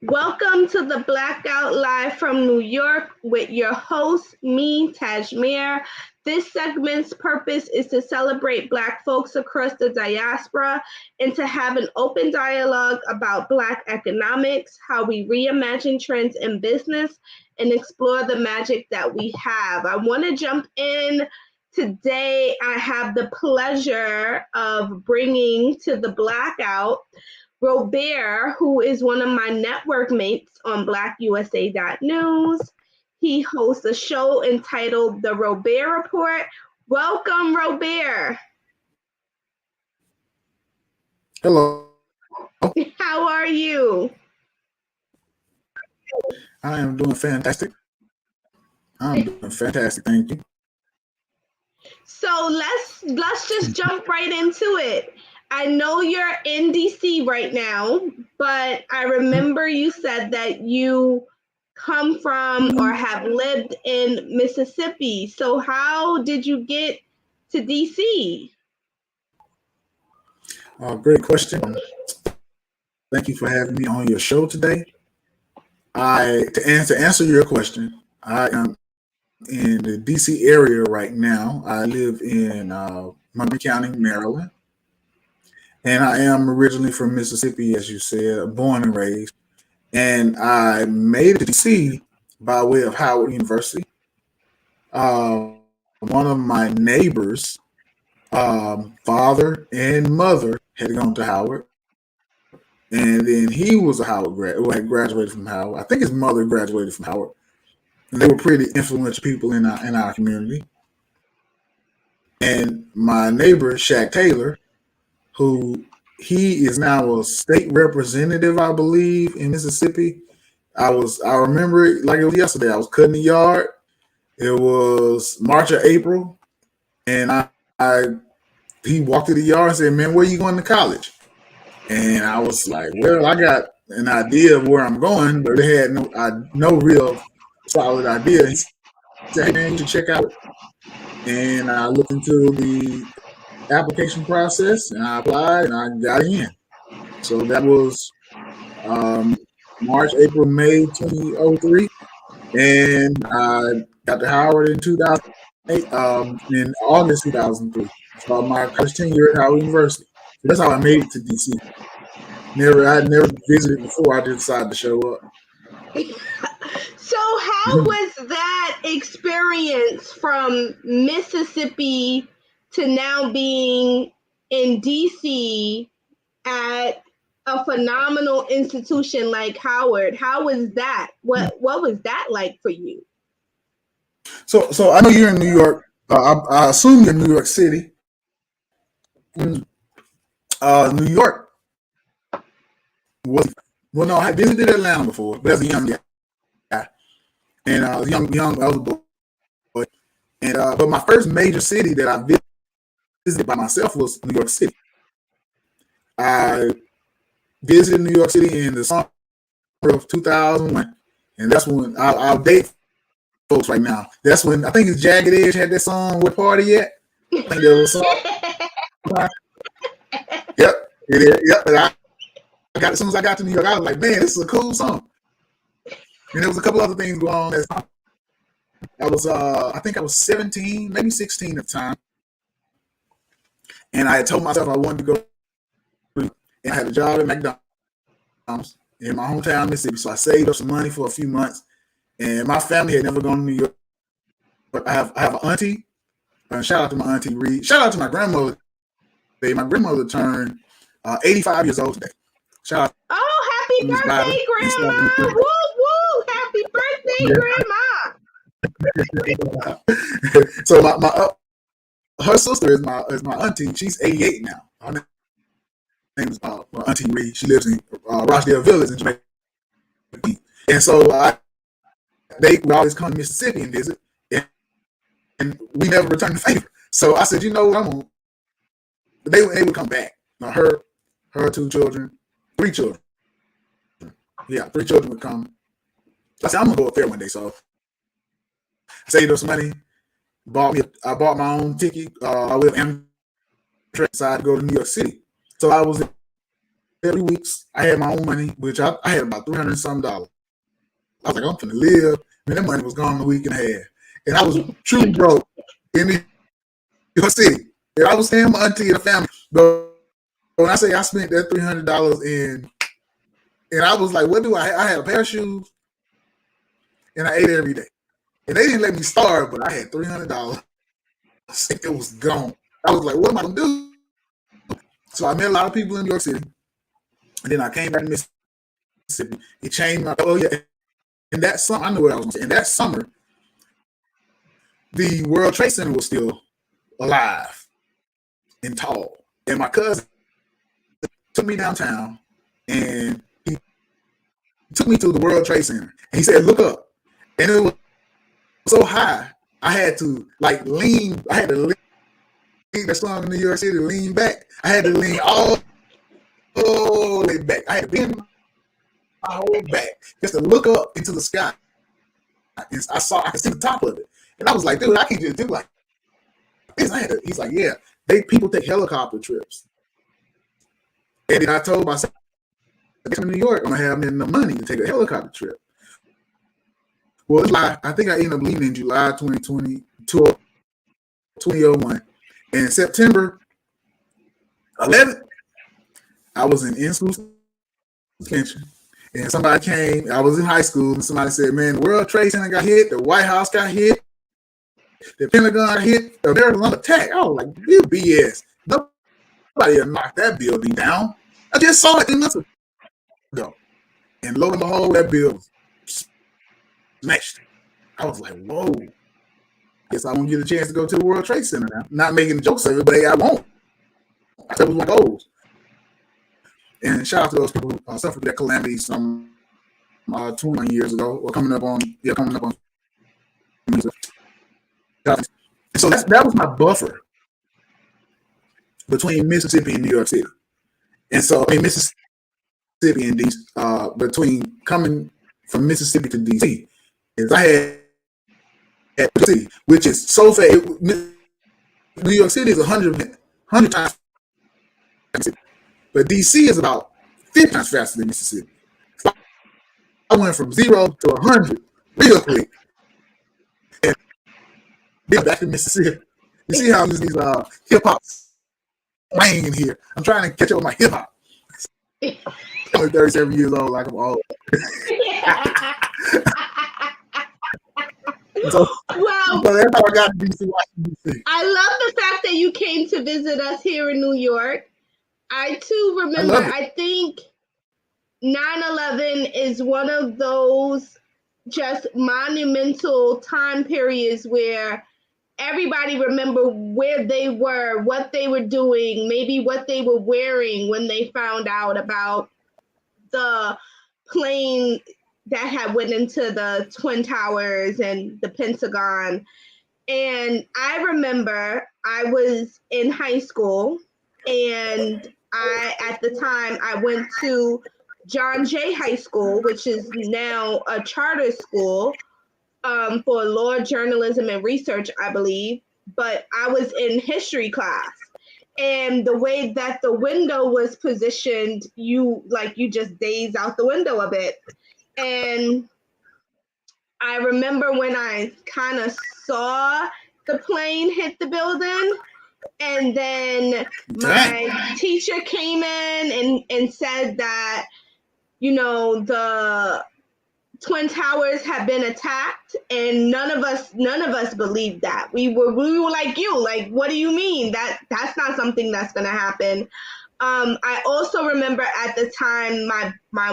Welcome to the Blackout live from New York with your host, me, Tasemere. This segment's purpose is to celebrate Black folks across the diaspora and to have an open dialogue about Black economics, how we reimagine trends in business, and explore the magic that we have. I want to jump in. Today, I have the pleasure of bringing to the Blackout Robert, who is one of my network mates on BlackUSA.News. He hosts a show entitled The Robert Report. Welcome, Robert. Hello. How are you? I am doing fantastic. Thank you. So let's just jump right into it. I know you're in DC right now, but I remember you said that you come from or have lived in Mississippi. So how did you get to DC? Great question. Thank you for having me on your show today. To answer your question, I am in the DC area right now. I live in Montgomery County, Maryland. And I am originally from Mississippi, as you said, born and raised. And I made it to DC by way of Howard University. One of my neighbors, father and mother, had gone to Howard. And then he was a Howard grad, had graduated from Howard. I think his mother graduated from Howard. And they were pretty influential people in our community. And my neighbor, Shaq Taylor, who he is now a state representative, I believe, in Mississippi. I remember it like it was yesterday. I was cutting the yard. It was March or April. And he walked to the yard and said, "Man, where you going to college?" And I was like, "Well, I got an idea of where I'm going, but they had no real solid idea." He said, "Hey, man, you should check out." And I looked into the application process, and I applied, and I got in. So that was March, April, May 2003, and I got to Howard in 2008, in August 2003. So my college tenure at Howard University. So that's how I made it to DC. I'd never visited before. I just decided to show up. So how was that experience from Mississippi to now being in DC at a phenomenal institution like Howard? How was that? What was that like for you? So I know you're in New York. I assume you're in New York City. New York no, I visited Atlanta before, but as a young guy, and I was young, I was a boy. And but my first major city that I visited by myself was New York City. I visited New York City in the summer of 2001, and that's when I'll date folks right now. That's when I think it's Jagged Edge had that song "What Party Yet." I think there was a song. Yep. And as soon as I got to New York, I was like, "Man, this is a cool song." And there was a couple other things going on. I think I was 17, maybe 16 at the time, and I had told myself I wanted to go. And I had a job at McDonald's in my hometown, Mississippi. So I saved up some money for a few months, and my family had never gone to New York. But I have an auntie. Shout out to my auntie Reed. Shout out to my grandmother. My grandmother turned 85 years old today. Shout out. Oh, happy birthday, Grandma! Woo woo! Happy birthday, Grandma! So her sister is my auntie. She's 88 now. Her name is Auntie Reed. She lives in Rochdale Village in Jamaica. And so they would always come to Mississippi and visit, and we never returned the favor. So I said, you know what, they would come back. Now her three children. Yeah, 3 children would come. I said, I'm gonna go up there one day. So I saved up some money. I bought my own ticket. I went Amtrak, decided to go to New York City. So I was every weeks. I had my own money, which I had about $300 some. I was like, I'm finna live. Man, that money was gone in a week and a half. And I was truly broke in New York City. And I was staying with my auntie and the family. But when I say I spent that $300 and I was like, what do I had a pair of shoes and I ate every day. And they didn't let me starve, but I had $300. It was gone. I was like, what am I gonna do? So I met a lot of people in New York City. And then I came back to Mississippi. It changed my And that summer, I knew what I was going to say. And that summer, the World Trade Center was still alive and tall. And my cousin took me downtown and he took me to the World Trade Center. And he said, look up. And it was so high, I had to lean. I had to lean that song in New York City, lean back. I had to lean all the way back. I had to bend my whole back just to look up into the sky. I could see the top of it. And I was like, dude, I can't just do like this. He's like, yeah, people take helicopter trips. And then I told myself, in New York, I'm gonna have enough money to take a helicopter trip. Well, I think I ended up leaving in July 2020, 2001. And in September 11th, I was in school suspension. And somebody came, I was in high school, and somebody said, man, the World Trade Center got hit, the White House got hit, the Pentagon got hit, American under attack. I was like, you BS. Nobody had knocked that building down. I just saw it 3 months ago. And lo and behold, that building smashed. I was like, whoa. Guess I won't get a chance to go to the World Trade Center now. Not making jokes of it, but hey, I won't. That was my goals. And shout out to those people who suffered that calamity some 21 years ago, or coming up on. And so that was my buffer between Mississippi and New York City. And so Mississippi and DC, between coming from Mississippi to DC, is I had city, which is so fast. New York City is 100 times faster, but DC is about 50 times faster than Mississippi. So I went from 0 to 100 real quick, and then back to Mississippi. You see how these hip hop swing in here? I'm trying to catch up with my hip hop. I'm 37 years old, like I'm old. So that's how I got to DC, Washington, DC. I love the fact that you came to visit us here in New York. I too remember, I think 9/11 is one of those just monumental time periods where everybody remember where they were, what they were doing, maybe what they were wearing when they found out about the plane that had went into the Twin Towers and the Pentagon. And I remember I was in high school, and at the time I went to John Jay High School, which is now a charter school for law, journalism, and research, I believe. But I was in history class. And the way that the window was positioned, you just daze out the window a bit. And I remember when I kind of saw the plane hit the building, and then my teacher came in and said that, the Twin Towers had been attacked, and none of us believed that. We were like you, like, what do you mean? That's not something that's gonna happen. I also remember at the time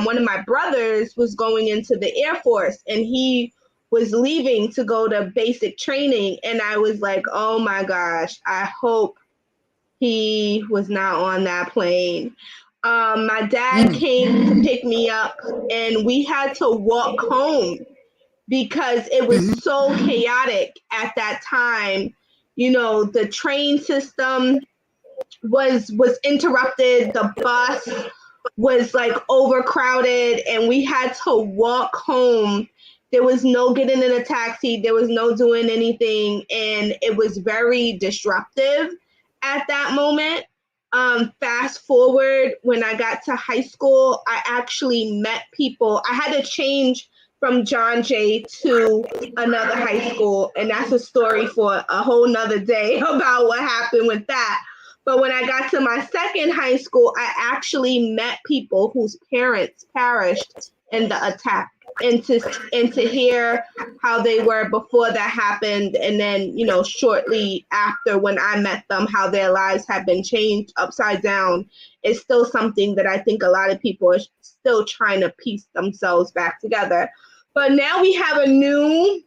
one of my brothers was going into the Air Force, and he was leaving to go to basic training, and I was like, oh my gosh, I hope he was not on that plane. My dad came to pick me up, and we had to walk home because it was so chaotic at that time. The train system was interrupted. The bus was overcrowded, and we had to walk home. There was no getting in a taxi. There was no doing anything, and it was very disruptive at that moment. Fast forward, when I got to high school, I actually met people. I had to change from John Jay to another high school, and that's a story for a whole nother day about what happened with that. But when I got to my second high school, I actually met people whose parents perished in the attack, and to hear how they were before that happened, and then shortly after, when I met them, how their lives have been changed upside down, is still something that I think a lot of people are still trying to piece themselves back together. But now we have a new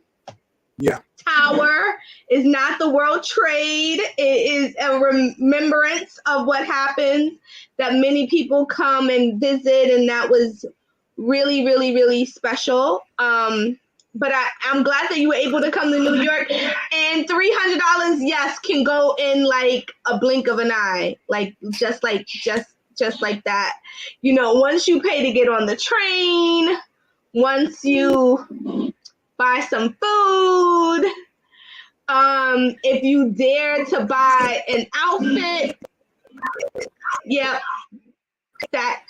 tower. Is not the World Trade. It is a remembrance of what happened, that many people come and visit, and that was really, really, really special. But I'm glad that you were able to come to New York. And $300, yes, can go in like a blink of an eye, like just like that. Once you pay to get on the train, once you buy some food, if you dare to buy an outfit, yep, that's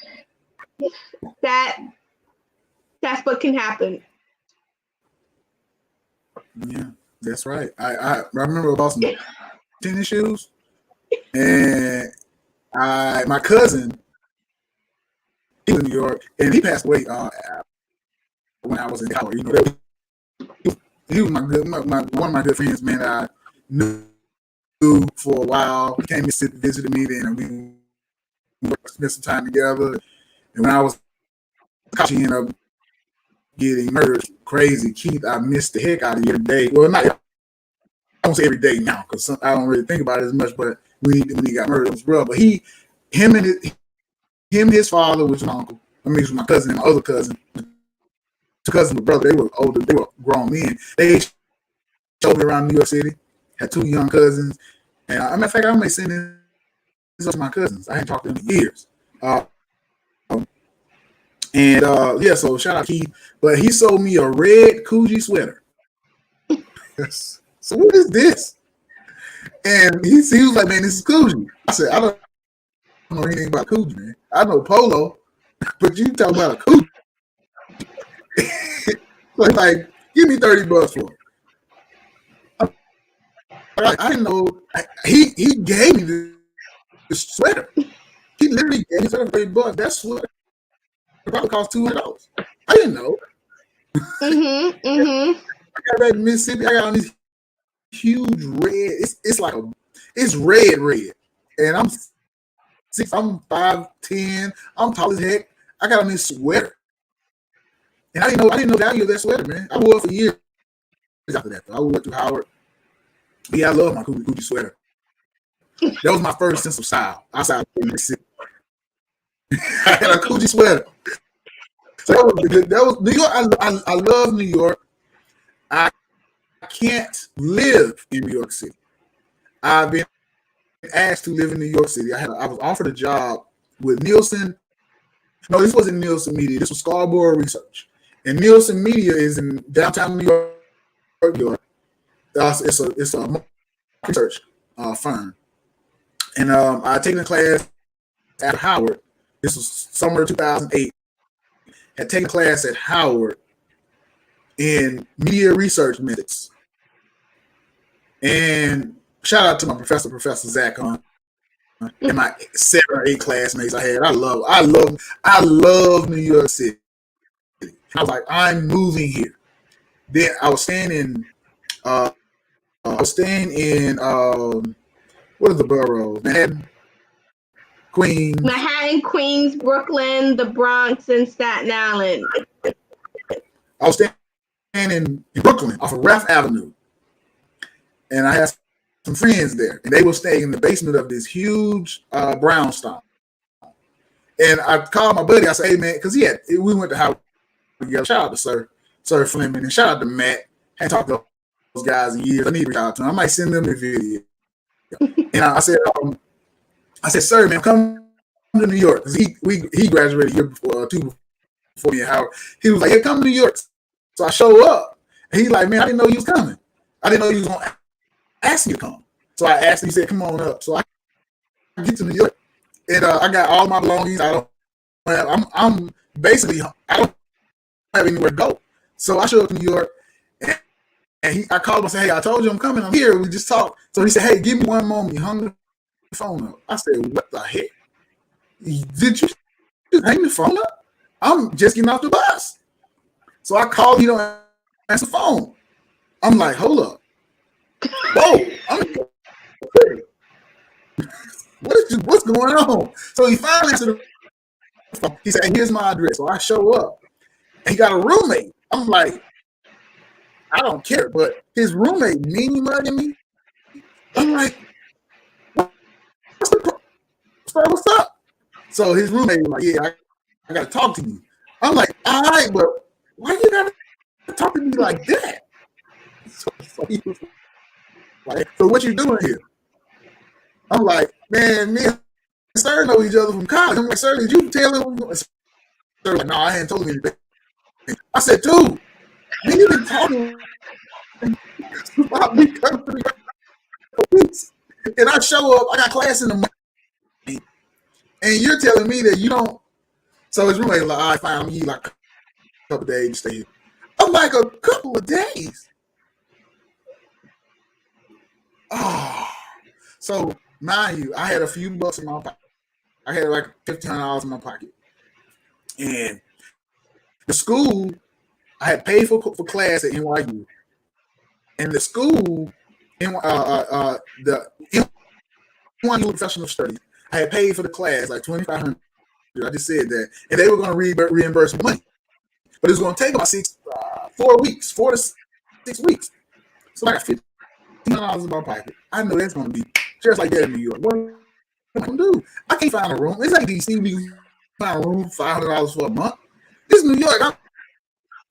what can happen. Yeah, that's right. I remember I bought some tennis shoes, and my cousin, he was in New York, and he passed away when I was in college. He was one of my good friends, man. I knew for a while. He came to visited me, then we spent some time together. And when I was he ended up getting murdered. Crazy, Keith. I missed the heck out of you every day. Well, not I don't say every day now because I don't really think about it as much. But when he got murdered, it was rough. But him and his father was my uncle. I mean, it was my cousin and my other cousin. Two cousins were brothers. They were older. They were grown men. They showed me around New York City. Had two young cousins. And as a matter of fact, I may send this to my cousins. I hadn't talked to them in years. So shout out Keith. But he sold me a red Coogee sweater. So what is this? And he was like, man, this is Coogee. I said, I don't know anything about Coogee, man. I know Polo, but you talking about a Coogee. So he's like, give me $30 for it. I didn't know. He gave me the sweater. He literally gave me $30. That sweater probably cost $200. I didn't know. I got that in Mississippi. I got on these huge red. It's red, and I'm 5'10". I'm tall as heck. I got on this sweater, and I didn't know the value of that sweater, man. I wore it for years after that. I wore it through Howard. Yeah, I love my Coogee sweater. That was my first sense of style outside of Mississippi. I had a Coogee sweater. So that was New York. I love New York. I can't live in New York City. I've been asked to live in New York City. I was offered a job with Nielsen. No, this wasn't Nielsen Media. This was Scarborough Research. And Nielsen Media is in downtown New York. It's a research firm. And I taken a class at Howard. This was summer 2008. Had taken a class at Howard in media research methods. And shout out to my professor, Professor Zach, and my 7 or 8 classmates I had. I love New York City. I was like, I'm moving here. Then I was staying in what are the boroughs? Manhattan, Queens, Brooklyn, the Bronx, and Staten Island. I was staying in Brooklyn off of Raff Avenue. And I had some friends there. And they were staying in the basement of this huge brownstone. And I called my buddy. I said, hey, man, because we went to Howard together. Shout out to Sir Fleming. And shout out to Matt. I hadn't talked to those guys in years. I need to reach out to them. I might send them a video. And I said, sir, man, come to New York. Because he graduated a year before, 2 before me at Howard. He was like, hey, come to New York. So I show up. And he's like, man, I didn't know you was coming. I didn't know you was going to ask me to come. So I asked him, he said, come on up. So I get to New York. And I got all my belongings. I'm basically, I don't have anywhere to go. So I showed up to New York, and I called him and said, hey, I told you I'm coming. I'm here. We just talked. So he said, hey, give me one moment. He hung the phone up. I said, what the heck? Did you just hang the phone up? I'm just getting off the bus. So I called, he don't answer the phone. I'm like, hold up. Whoa, what's going on? So he finally answered the phone. He said, hey, here's my address. So I show up. And he got a roommate. I'm like, I don't care, but his roommate mean mugging me. I'm like, what's up? So his roommate was like, yeah, I gotta talk to you. I'm like, all right, but why you gotta talk to me like that? So he was like, so what you doing here? I'm like, man, me and Sir know each other from college. I'm like, sir, did you tell him? Sir like, no, I hadn't told him anything. I said, dude, man, you been talking about me coming to the police. And I show up, I got class in the morning, and you're telling me that you don't. So his roommate was like, all right, fine, I'm gonna give you like a couple of days to stay here. I'm like, a couple of days. Oh, so mind you, I had a few bucks in my pocket. I had like $1,500 in my pocket, and the school I had paid for class at NYU, and the school, the NYU Professional Studies, I had paid for the class like $2,500. I just said that, and they were going to reimburse me money, but it was going to take about 4 weeks, 4 to 6 weeks. So I got $1,500 in my pocket. I know that's going to be just like that in New York. What am I going to do? I can't find a room. It's like DC. We can find a room $500 for a month. This is New York. I'm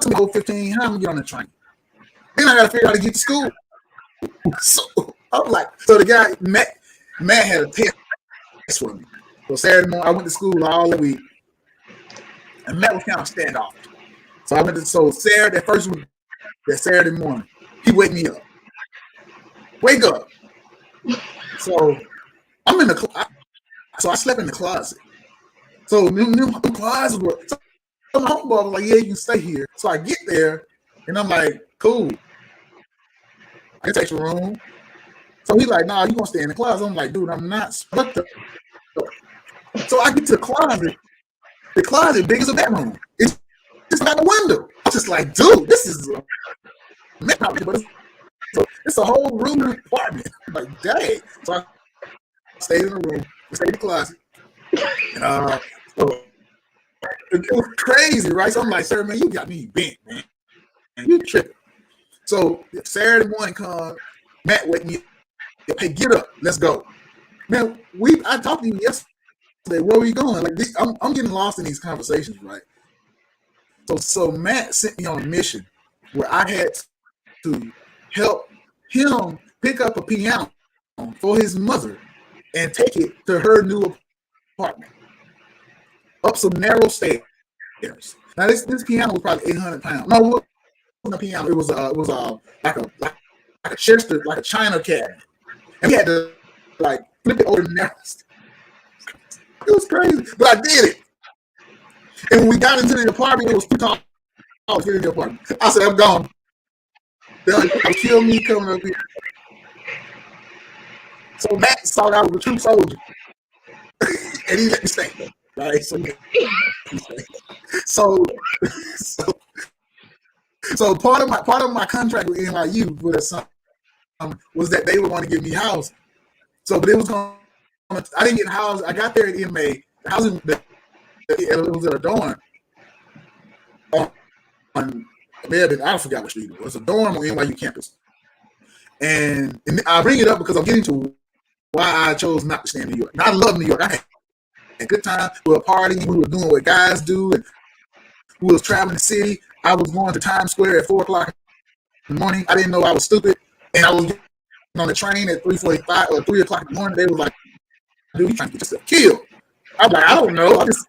going to go 15. How am I going to get on the train? Then I got to figure out how to get to school. So I'm like, so the guy Matt had a test for me. So Saturday morning, I went to school all the week, and Matt was kind of standoffish. So I went to that Saturday morning, he wake me up. Wake up. So I'm in the so I slept in the closet. So the closet were. So my homeboy was like, yeah, you can stay here. So I get there, and I'm like, cool. I can take your room. So he's like, nah, you gonna stay in the closet. I'm like, dude, I'm not. So I get to the closet. The closet big as a bedroom. It's just got a window. I'm just like, dude, this is it's a whole room in the apartment. I'm like, dang. So I stayed in the room. I stayed in the closet. So it was crazy, right? So I'm like, sir, man, you got me bent, man. And you tripping. So Saturday morning comes, Matt wake me up. Hey, get up. Let's go. Man, I talked to you yesterday. Where are we going? Like this, I'm getting lost in these conversations, right? So Matt sent me on a mission where I had to help him pick up a piano for his mother and take it to her new apartment up some narrow stairs. Now this piano was probably 800 pounds. No, it wasn't a piano. It was like a Chester, like a China cabinet, and we had to like flip it over the narrow stairs. It was crazy, but I did it. And when we got into the apartment, it was too tall to fit in the apartment. I said, I'm gone. They'll kill me coming up here. So Matt saw that I was a true soldier. And he let me stay. Right? So part of my contract with NYU was that they were going to give me housing. So, but it was going. I didn't get housed. I got there at MA. The housing, it was at a dorm. I forgot what street it was. A dorm on NYU campus. And I bring it up because I'm getting to why I chose not to stay in New York. Now, I love New York. I had a good time. We were partying. We were doing what guys do. And we was traveling the city. I was going to Times Square at 4 o'clock in the morning. I didn't know I was stupid. And I was getting on the train at 3:45 or 3 o'clock in the morning. They was like, dude, you trying to get yourself killed. I'm like, I don't know. It's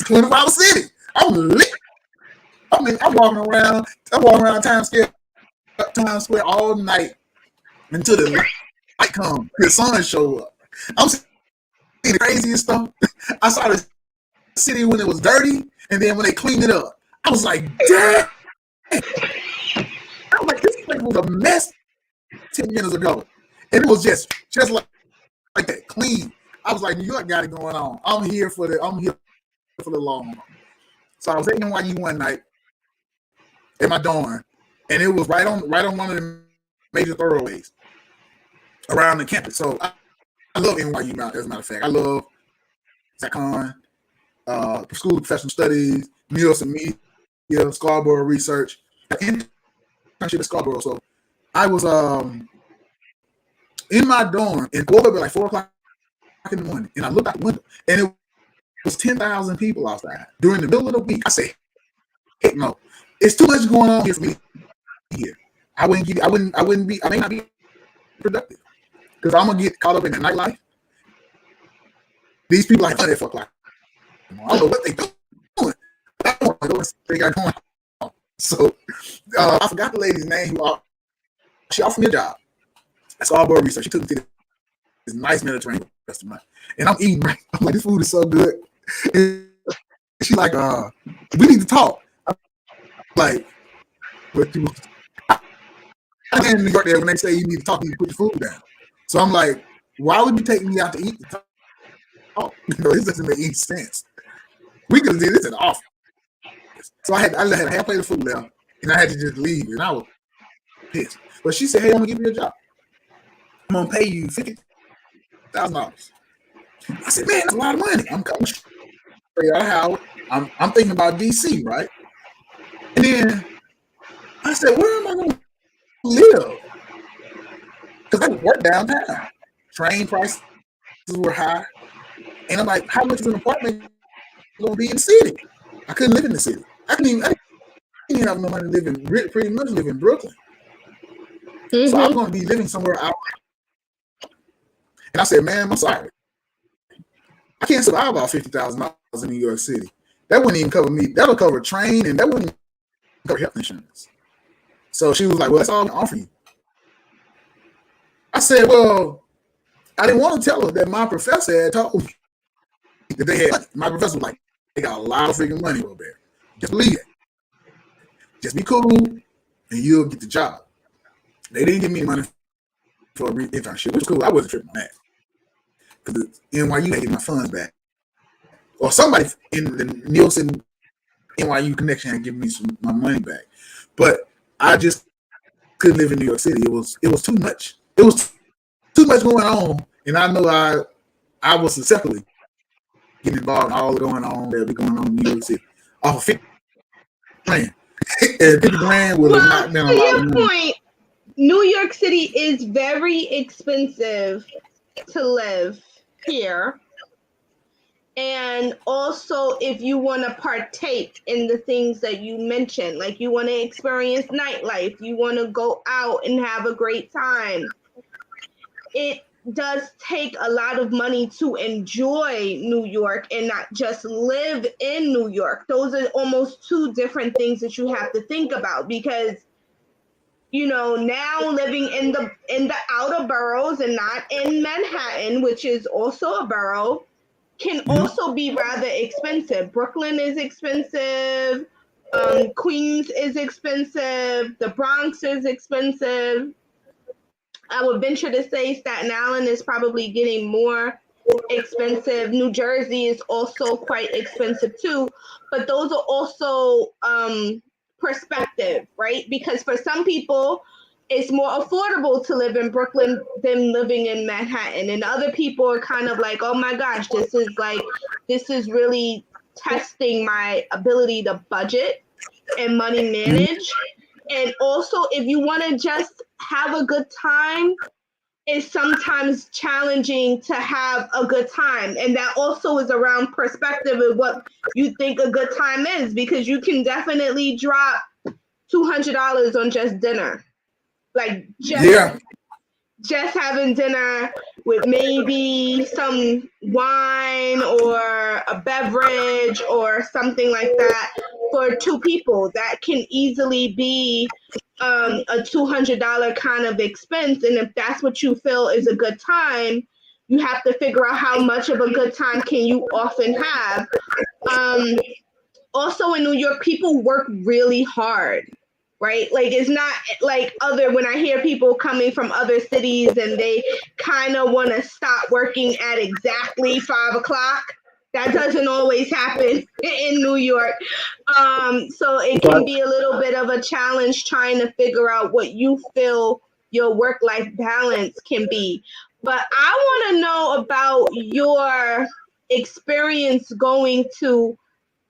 24-hour city. I'm lit. I mean, I'm walking around Times Square all night until the light comes. The sun show up. I'm the craziest stuff. I saw the city when it was dirty, and then when they cleaned it up, I was like, damn. I was like, this place was a mess 10 minutes ago. And it was just like that, clean. I was like, New York got it going on. I'm here for the long run. So I was at NYU one night in my dorm, and it was right on one of the major thoroughways around the campus. So I love NYU, as a matter of fact. I love Zacon, School of Professional Studies, Nielsen Media, Scarborough Research, internship at Scarborough. So I was in my dorm and woke up at like 4 o'clock in the morning, and I looked out the window, and it was 10,000 people outside during the middle of the week. I said, heck no, it's too much going on here for me here. I may not be productive because I'm gonna get caught up in the nightlife. These people are like, oh, they fuck like, I don't know what they doing. I don't know what they got going on. So I forgot the lady's name. She offered me a job at Scarborough Research. She took me to this nice Mediterranean restaurant, and I'm eating. Right, I'm like, this food is so good. And she's like, we need to talk. I'm like, what you? I'm in New York there when they say you need to talk, you need to put your food down. So I'm like, why would you take me out to eat? To talk? This doesn't make any sense. We could have did this in the office. So I had a half plate of food left, and I had to just leave, and I was pissed. But she said, hey, I'm gonna give you a job. I'm gonna pay you $50,000. I said, man, that's a lot of money. I'm coming straight out of Howard. I'm thinking about DC, right? And then I said, where am I gonna live? Because I work downtown. Train prices were high. And I'm like, how much is an apartment gonna be in the city? I couldn't live in the city. I didn't even have no money to pretty much live in Brooklyn. Mm-hmm. So I was gonna be living somewhere out. And I said, man, I'm sorry. I can't survive off $50,000 in New York City. That wouldn't even cover me. That'll cover train, and that wouldn't even cover health insurance. So she was like, well, that's all I can offer you. I said, well, I didn't want to tell her that my professor had told me that they had money. My professor was like, they got a lot of freaking money over there. Just believe it. Just be cool, and you'll get the job. They didn't give me money for a internship, which was cool. I wasn't tripping on that. Because NYU had to get my funds back. Or somebody in the Nielsen NYU connection had given me my money back. But I just couldn't live in New York City. It was too much. It was too much going on. And I know I was successfully getting involved in all the going on that be going on in New York City. Off of 50 grand. And 50 grand would have not been a lot of money. Point, New York City is very expensive to live here. And also, if you want to partake in the things that you mentioned, like you want to experience nightlife, you want to go out and have a great time, it does take a lot of money to enjoy New York and not just live in New York. Those are almost two different things that you have to think about because, you know, now living in the outer boroughs and not in Manhattan, which is also a borough, can also be rather expensive. Brooklyn is expensive. Queens is expensive. The Bronx is expensive. I would venture to say Staten Island is probably getting more expensive. New Jersey is also quite expensive too. But those are also perspective, right? Because for some people, it's more affordable to live in Brooklyn than living in Manhattan. And other people are kind of like, oh my gosh, this is really testing my ability to budget and money manage. And also, if you want to just have a good time, it's sometimes challenging to have a good time. And that also is around perspective of what you think a good time is, because you can definitely drop $200 on just dinner. Like just having dinner with maybe some wine or a beverage or something like that for two people. That can easily be a $200 kind of expense. And if that's what you feel is a good time, you have to figure out how much of a good time can you often have. Also in New York, people work really hard, right? Like it's not like when I hear people coming from other cities and they kind of want to stop working at exactly 5 o'clock. That doesn't always happen in New York. So it can be a little bit of a challenge trying to figure out what you feel your work-life balance can be. But I want to know about your experience going to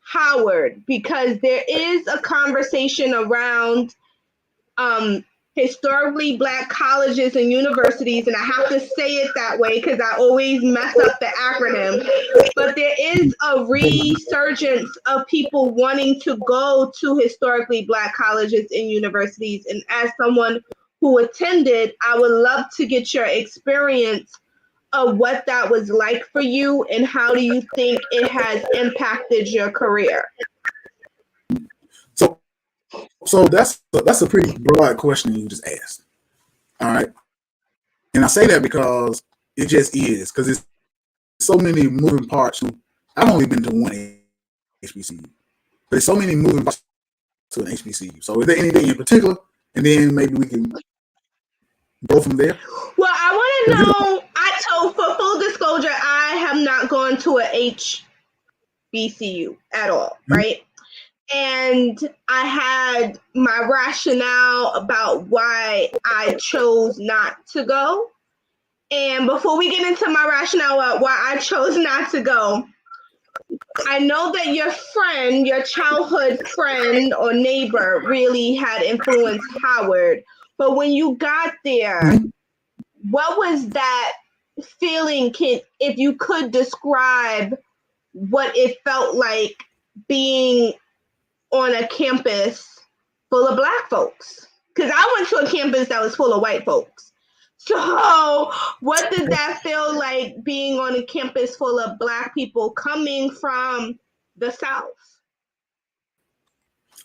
Howard, because there is a conversation around historically Black colleges and universities, and I have to say it that way because I always mess up the acronym, but there is a resurgence of people wanting to go to historically Black colleges and universities. And as someone who attended, I would love to get your experience of what that was like for you, and how do you think it has impacted your career? So that's a pretty broad question you just asked. All right, and I say that because it just is, because it's so many moving parts. I've only been to one HBCU, but there's so many moving parts to an HBCU. So is there anything in particular, and then maybe we can go from there? Well, I want to know. For full disclosure, I have not gone to a HBCU at all, right? And I had my rationale about why I chose not to go. And before we get into my rationale about why I chose not to go, I know that your friend, your childhood friend or neighbor, really had influenced Howard. But when you got there, what was that feeling? If you could describe what it felt like being on a campus full of Black folks, because I went to a campus that was full of white folks. So what did that feel like, being on a campus full of Black people coming from the South?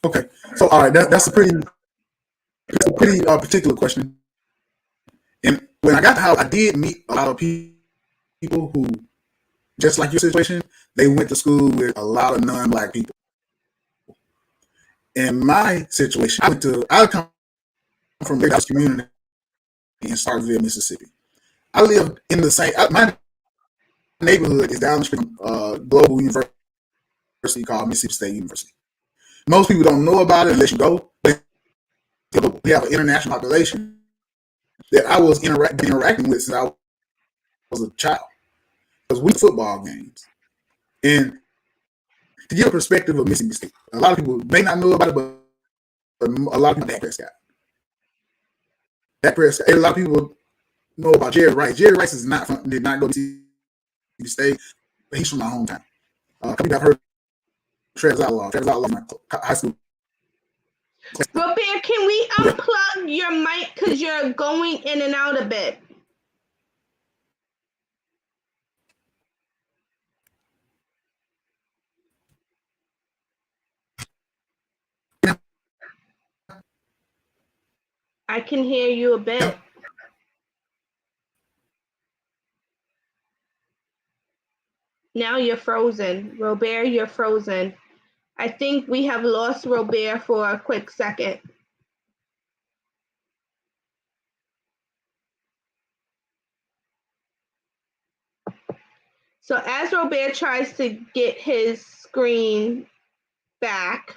Okay, so all right, that's a pretty particular question. And when I got to Howard, I did meet a lot of people who, just like your situation, they went to school with a lot of non-Black people. In my situation, I come from the Dallas community in Starkville, Mississippi. I live in the same. My neighborhood is down the street from Global University called Mississippi State University. Most people don't know about it unless you go. But we have an international population that I was interacting with since I was a child. Because we football games. And to give a perspective of Mississippi State, a lot of people may not know about it, but a lot of people Dak Prescott. A lot of people know about Jerry Rice. Jerry Rice did not go to Mississippi State, but he's from my hometown. I've heard Travis Outlaw. Travis Outlaw, my high school. Robert, can we unplug your mic because you're going in and out a bit? I can hear you a bit. Now you're frozen. Robert, you're frozen. I think we have lost Robert for a quick second. So as Robert tries to get his screen back,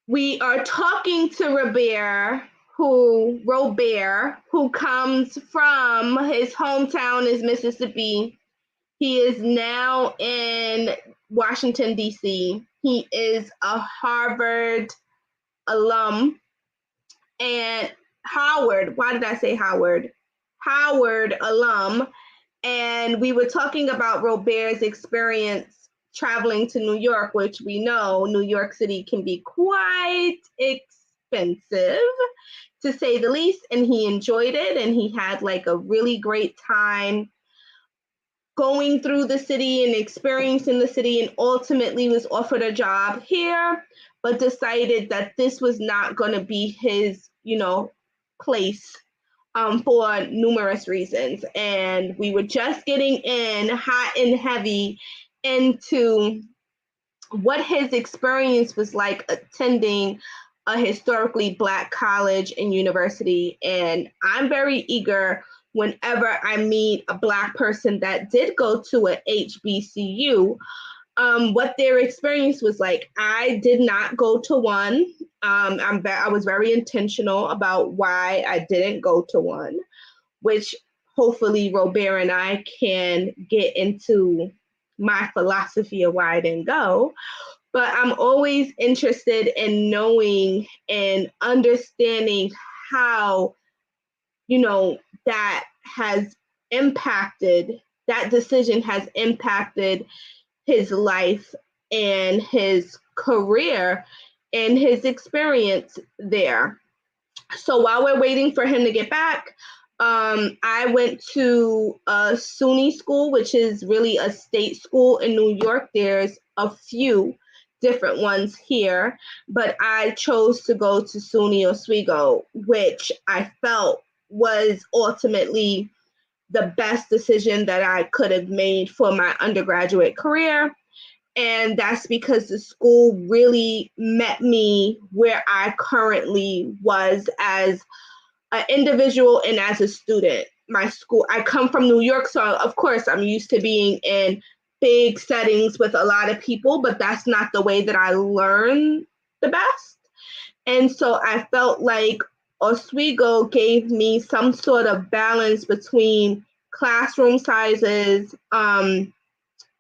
we are talking to Robert, who comes from, his hometown is Mississippi. He is now in Washington, D.C. He is a Harvard alum. And Howard, why did I say Howard? Howard alum. And we were talking about Robert's experience traveling to New York, which we know New York City can be quite expensive, to say the least. And he enjoyed it, and he had like a really great time going through the city and experiencing the city, and ultimately was offered a job here, but decided that this was not going to be his, place for numerous reasons. And we were just getting in hot and heavy into what his experience was like attending a historically Black college and university. And I'm very eager whenever I meet a Black person that did go to a HBCU, what their experience was like. I did not go to one. I was very intentional about why I didn't go to one, which hopefully Robert and I can get into my philosophy of why I didn't go. But I'm always interested in knowing and understanding how, that has impacted, that decision has impacted his life and his career and his experience there. So while we're waiting for him to get back, I went to a SUNY school, which is really a state school in New York. There's a few different ones here, but I chose to go to SUNY Oswego, which I felt was ultimately the best decision that I could have made for my undergraduate career. And that's because the school really met me where I currently was as an individual and as a student. My school, I come from New York, so of course I'm used to being in big settings with a lot of people, but that's not the way that I learn the best. And so I felt like Oswego gave me some sort of balance between classroom sizes,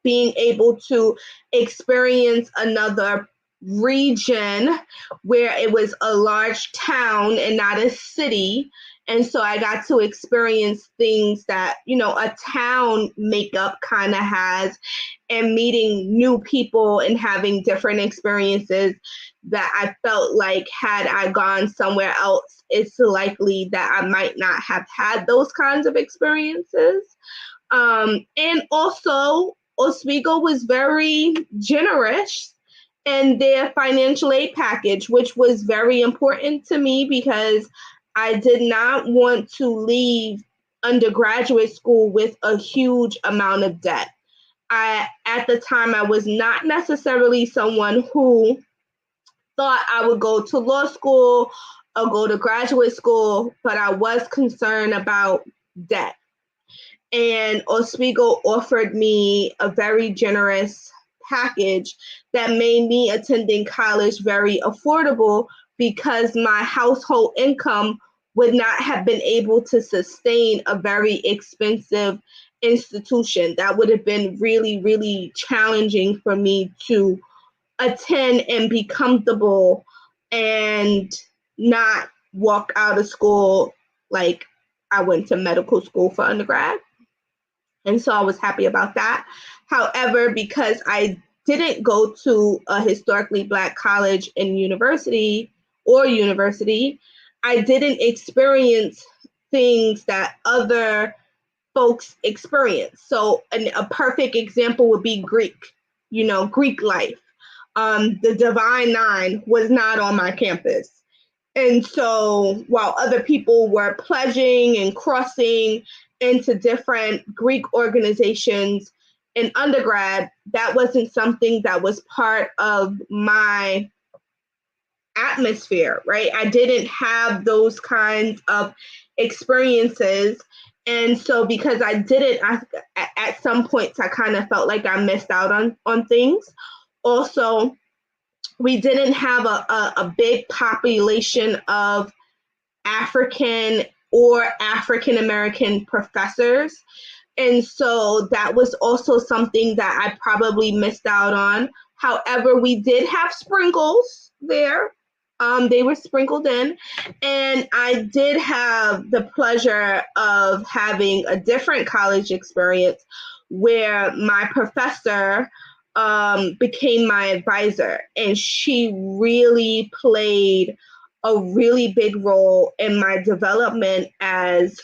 being able to experience another region where it was a large town and not a city. And so I got to experience things that, a town makeup kind of has, and meeting new people and having different experiences that I felt like had I gone somewhere else, it's likely that I might not have had those kinds of experiences. And also, Oswego was very generous in their financial aid package, which was very important to me because I did not want to leave undergraduate school with a huge amount of debt. At the time, I was not necessarily someone who thought I would go to law school or go to graduate school, but I was concerned about debt. And Oswego offered me a very generous package that made me attending college very affordable because my household income would not have been able to sustain a very expensive institution. That would have been really, really challenging for me to attend and be comfortable and not walk out of school like I went to medical school for undergrad. And so I was happy about that. However, because I didn't go to a historically Black college and university, I didn't experience things that other folks experience. So a perfect example would be Greek, Greek life. The Divine Nine was not on my campus. And so while other people were pledging and crossing into different Greek organizations in undergrad, that wasn't something that was part of my atmosphere, right? I didn't have those kinds of experiences. And so because I didn't, at some points, I kind of felt like I missed out on things. Also, we didn't have a big population of African or African American professors. And so that was also something that I probably missed out on. However, we did have sprinkles there. They were sprinkled in. And I did have the pleasure of having a different college experience where my professor became my advisor, and she really played a really big role in my development as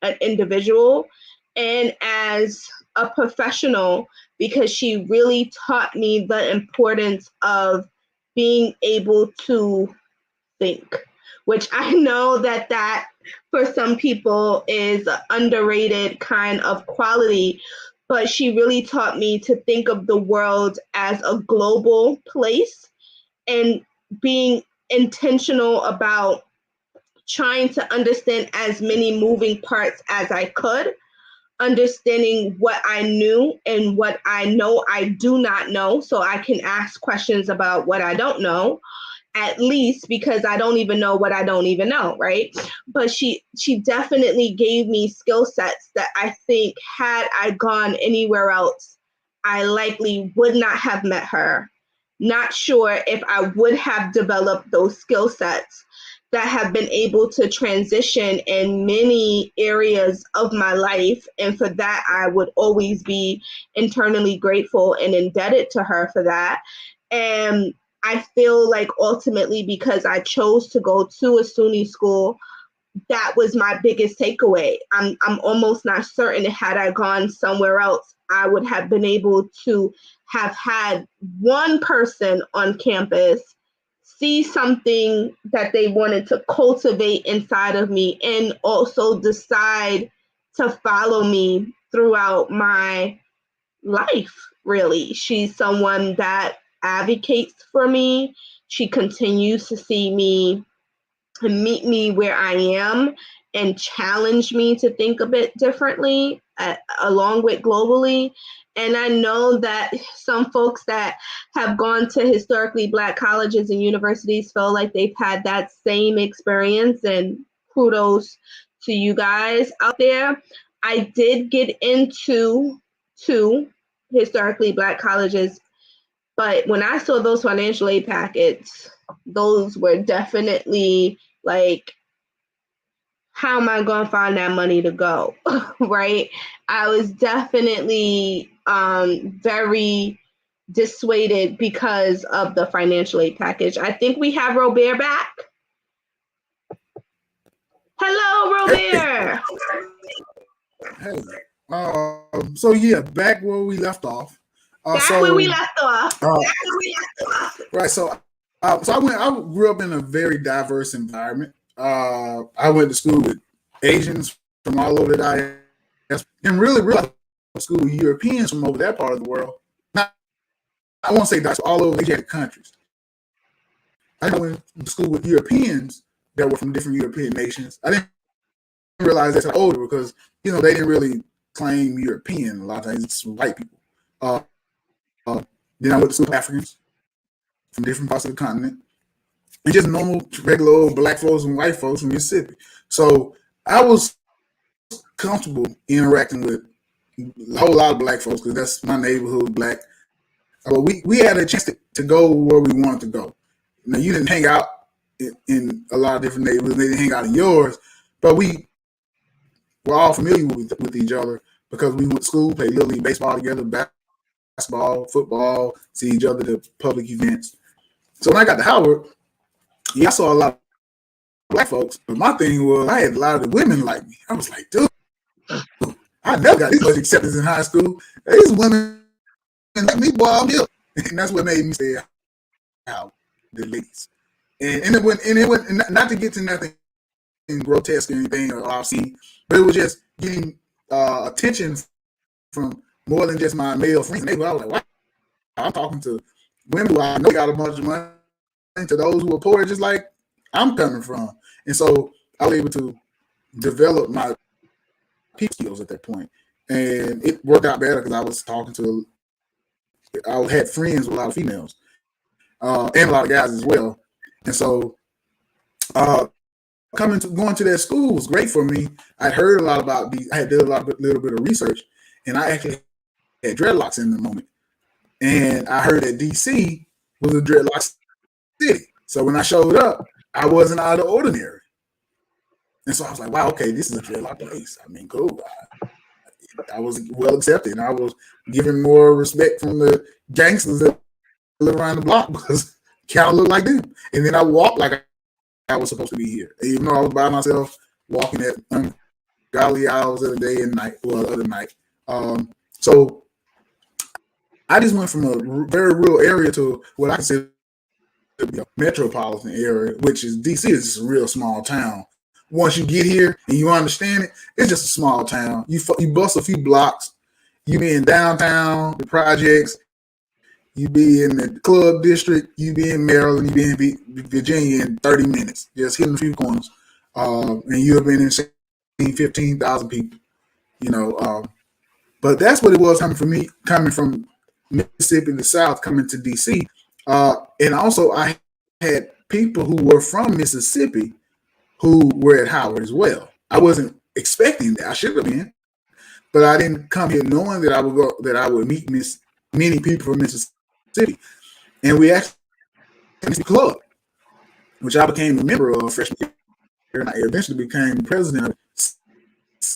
an individual and as a professional, because she really taught me the importance of being able to think, which I know that for some people is an underrated kind of quality, but she really taught me to think of the world as a global place and being intentional about trying to understand as many moving parts as I could, understanding what I knew and what I know I do not know, so I can ask questions about what I don't know, at least, because I don't even know what I don't even know, right? But she definitely gave me skill sets that I think had I gone anywhere else, I likely would not have met her. Not sure if I would have developed those skill sets that have been able to transition in many areas of my life. And for that, I would always be internally grateful and indebted to her for that. And I feel like ultimately, because I chose to go to a SUNY school, that was my biggest takeaway. I'm almost not certain had I gone somewhere else, I would have been able to have had one person on campus see something that they wanted to cultivate inside of me and also decide to follow me throughout my life, really. She's someone that advocates for me. She continues to see me and meet me where I am and challenge me to think a bit differently, along with globally. And I know that some folks that have gone to historically Black colleges and universities feel like they've had that same experience, and kudos to you guys out there. I did get into two historically Black colleges, but when I saw those financial aid packets, those were definitely like, how am I going to find that money to go? Right? I was definitely very dissuaded because of the financial aid package. I think we have Robert back. Hello, Robert. Hey, so yeah, back where we left off. Back where we left off. Right. So I grew up in a very diverse environment. I went to school with Asians from all over the diaspora, and really school with Europeans from over that part of the world. Not, I won't say diaspora, all over Asiatic countries. I went to school with Europeans that were from different European nations. I didn't realize that's older because they didn't really claim European. A lot of times it's white people. Then I went to school with Africans from different parts of the continent, and just normal, regular old Black folks and white folks from Mississippi. So I was comfortable interacting with a whole lot of Black folks because that's my neighborhood, Black. But we had a chance to go where we wanted to go. Now, you didn't hang out in a lot of different neighborhoods. They didn't hang out in yours, but we were all familiar with each other because we went to school, played little league baseball together, basketball, football, see each other at public events. So when I got to Howard, I saw a lot of Black folks, but my thing was I had a lot of the women like me. I was like, dude, I never got this much acceptance in high school. These women like me, boy, I'm here. And that's what made me stay out, the ladies. And it went, not to get to nothing grotesque or anything or obscene, but it was just getting attention from more than just my male friends. I was like, wow, I'm talking to women who I know got a bunch of money, to those who are poor, just like I'm coming from. And so I was able to develop my people skills at that point. And it worked out better because I was talking to, I had friends with a lot of females and a lot of guys as well. And so going to that school was great for me. I heard a lot about these. I had did little bit of research, and I actually had dreadlocks in the moment. And I heard that DC was a dreadlock city. So when I showed up, I wasn't out of the ordinary. And so I was like, wow, okay, this is a dreadlock place. I mean, cool. I was well accepted, and I was given more respect from the gangsters that live around the block because kind of look like them. And then I walked like I was supposed to be here, even though I was by myself, walking at ungodly hours of the day and night, or the other night. So I just went from a very rural area to what I consider to be a metropolitan area, which is DC is just a real small town. once you get here and you understand it, it's just a small town. You bust a few blocks, you be in downtown, the projects, you be in the club district, you be in Maryland, you be in Virginia in 30 minutes, just hitting a few corners. And you have been in 15,000 people, you know. But that's what it was coming from me, coming from Mississippi in the South, coming to DC. And also I had people who were from Mississippi who were at Howard as well. I wasn't expecting that. I should have been, but I didn't come here knowing that I would meet many people from Mississippi. And we actually had a club, which I became a member of freshman year, and I eventually became president of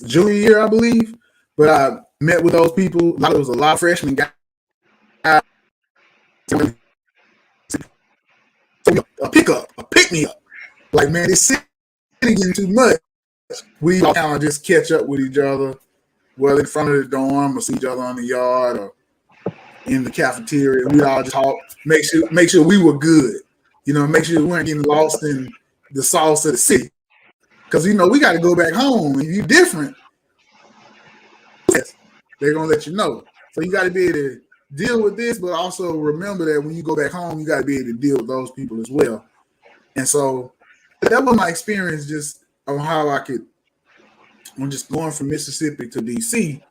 junior year, I believe. But I met with those people. There was a lot of freshmen guys. A pick me up. Like, man, this city getting too much. We all kind of just catch up with each other, well, in front of the dorm, or see each other on the yard, or in the cafeteria. We all just talk, make sure we were good. You know, make sure we weren't getting lost in the sauce of the city. Because, you know, we got to go back home. And if you're different, they're going to let you know. So you got to be able to deal with this, but also remember that when you go back home, you got to be able to deal with those people as well. And so that was my experience just on how I'm just going from Mississippi to DC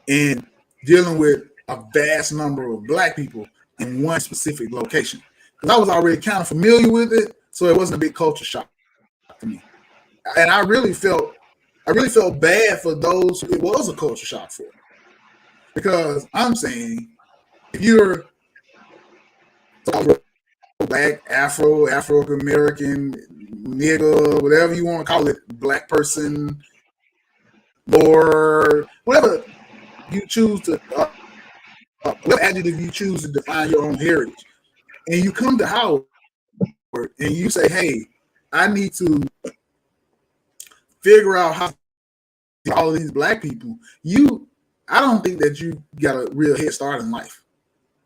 and dealing with a vast number of Black people in one specific location. Because I was already kind of familiar with it, so it wasn't a big culture shock to me. And I really felt bad for those who it was a culture shock for. Because I'm saying, if you're Black, Afro-American, nigga, whatever you want to call it, Black person, or whatever you choose to, what adjective you choose to define your own heritage, and you come to Howard and you say, hey, I need to figure out how all of these Black people, I don't think that you got a real head start in life.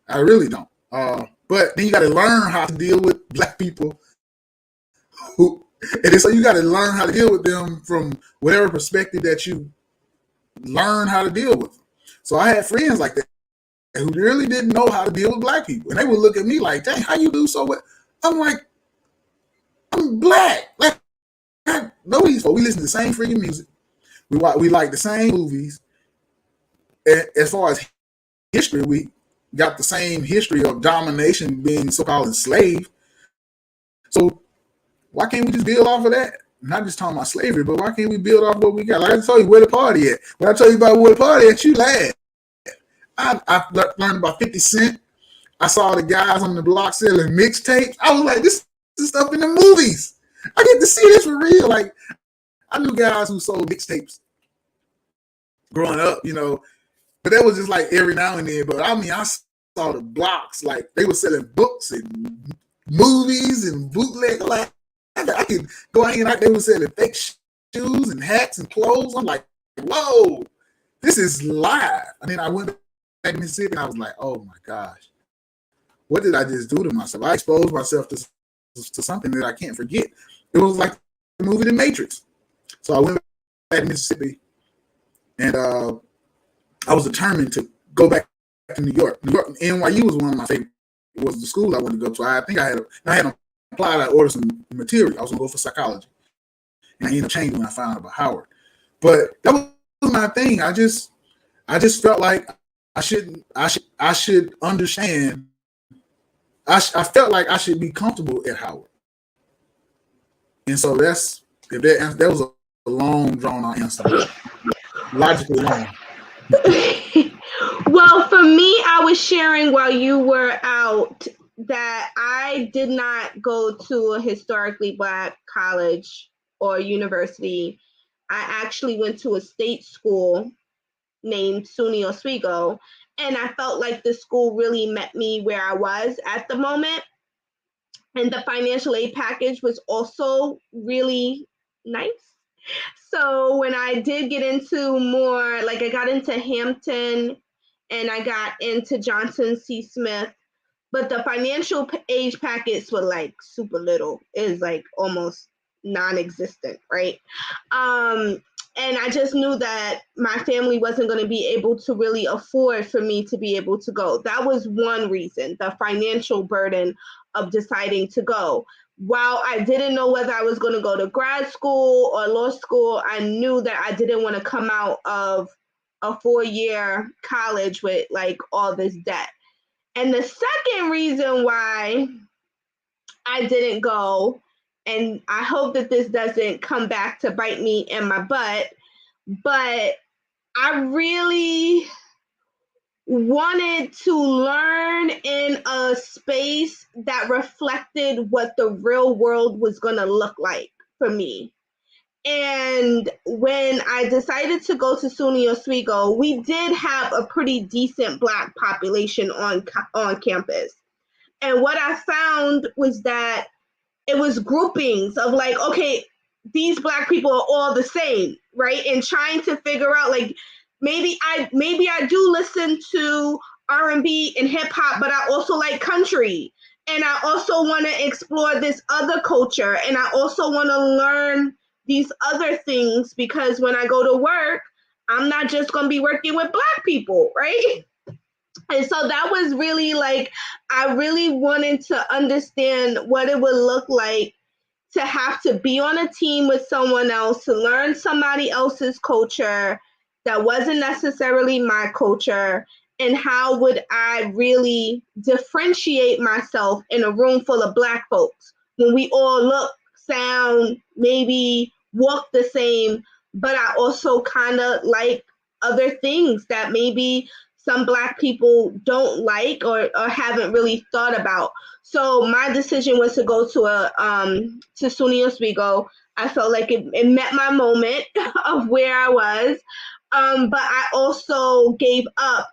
I really don't. But then you got to learn how to deal with Black people and so you got to learn how to deal with them from whatever perspective that you learn how to deal with them. So I had friends like that who really didn't know how to deal with Black people. And they would look at me like, dang, how you do so well? I'm like, I'm Black. Like, I know these folks. We listen to the same freaking music. We like the same movies. And as far as history, we got the same history of domination, being so-called enslaved. So why can't we just build off of that? Not just talking about slavery, but why can't we build off what we got? Like I told you, where the party at? When I tell you about where the party at, you laugh. I learned about 50 Cent. I saw the guys on the block selling mixtapes. I was like, this is stuff in the movies. I get to see this for real. Like, I knew guys who sold mixtapes growing up, you know, but that was just like every now and then. But I mean, I saw the blocks, like they were selling books and movies and bootleg. Like, I could go out and they were selling fake shoes and hats and clothes. I'm like, whoa, this is live. And then I went back to Mississippi and I was like, oh my gosh, what did I just do to myself? I exposed myself to something that I can't forget. It was like the movie The Matrix. So I went back to Mississippi and I was determined to go back to New York. NYU was one of my favorite. It was the school I wanted to go to. I think I had applied. I ordered some material. I was gonna go for psychology, and I ended up changing when I found out about Howard. But that was my thing. I just felt like I should understand. I felt like I should be comfortable at Howard, and so that was a long drawn out answer, logically long. Well, for me, I was sharing while you were out that I did not go to a historically Black college or university. I actually went to a state school named SUNY Oswego, and I felt like the school really met me where I was at the moment. And the financial aid package was also really nice. So when I did get into more, like I got into Hampton and I got into Johnson C. Smith, but the financial aid packets were like super little. It was like almost non-existent, right? And I just knew that my family wasn't going to be able to really afford for me to be able to go. That was one reason, the financial burden of deciding to go. While I didn't know whether I was going to go to grad school or law school, I knew that I didn't want to come out of a 4-year college with like all this debt. And the second reason why I didn't go, and I hope that this doesn't come back to bite me in my butt, but I really wanted to learn in a space that reflected what the real world was going to look like for me. And when I decided to go to SUNY Oswego, we did have a pretty decent Black population on campus. And what I found was that it was groupings of like, okay, these Black people are all the same, right? And trying to figure out like, maybe I do listen to R&B and hip hop, but I also like country. And I also want to explore this other culture. And I also want to learn these other things, because when I go to work, I'm not just going to be working with Black people, right? And so that was really like, I really wanted to understand what it would look like to have to be on a team with someone else, to learn somebody else's culture that wasn't necessarily my culture, and how would I really differentiate myself in a room full of Black folks when we all look, sound, maybe walk the same, but I also kind of like other things that maybe some Black people don't like or haven't really thought about. So my decision was to go to SUNY Oswego. I felt like it met my moment of where I was, but I also gave up,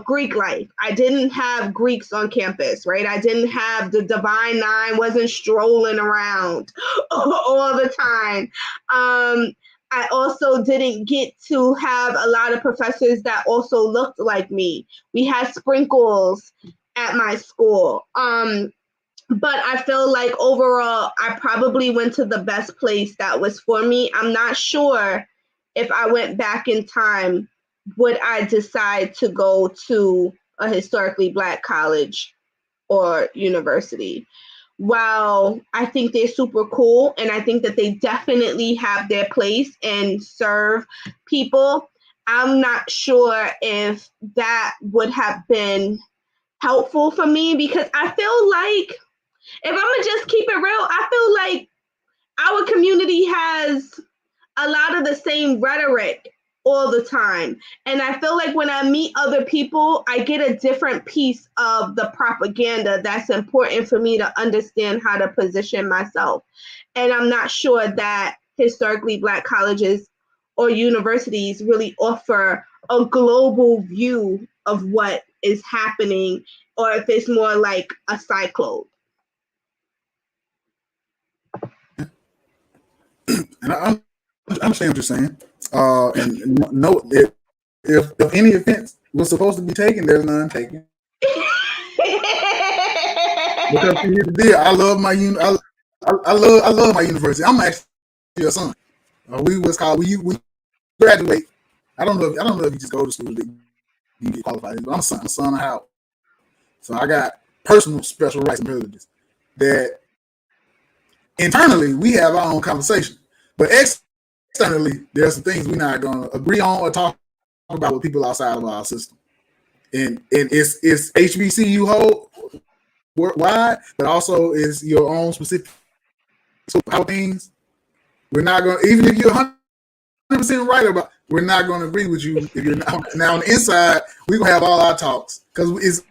Greek life. I didn't have Greeks on campus, right? I didn't have the Divine Nine, wasn't strolling around all the time. I also didn't get to have a lot of professors that also looked like me. We had sprinkles at my school. But I feel like overall, I probably went to the best place that was for me. I'm not sure if I went back in time, would I decide to go to a historically Black college or university. While I think they're super cool and I think that they definitely have their place and serve people, I'm not sure if that would have been helpful for me, because I feel like, if I'm gonna just keep it real, I feel like our community has a lot of the same rhetoric all the time. And I feel like when I meet other people, I get a different piece of the propaganda that's important for me to understand how to position myself. And I'm not sure that historically Black colleges or universities really offer a global view of what is happening, or if it's more like a cyclone. And I understand what you're saying. And no, if any offense was supposed to be taken, there's none taken. Because here's the deal, I love my I love my university. I'm actually a son. We graduate. I don't know if you just go to school to you get qualified, but I'm a son of Howard. So I got personal special rights and privileges that internally we have our own conversation, but externally there's some things we're not going to agree on or talk about with people outside of our system. And it's HBCU whole worldwide, but also is your own specific things. We're not going to, even if you're 100% right about, we're not going to agree with you if you're not. Now on the inside, we're going to have all our talks because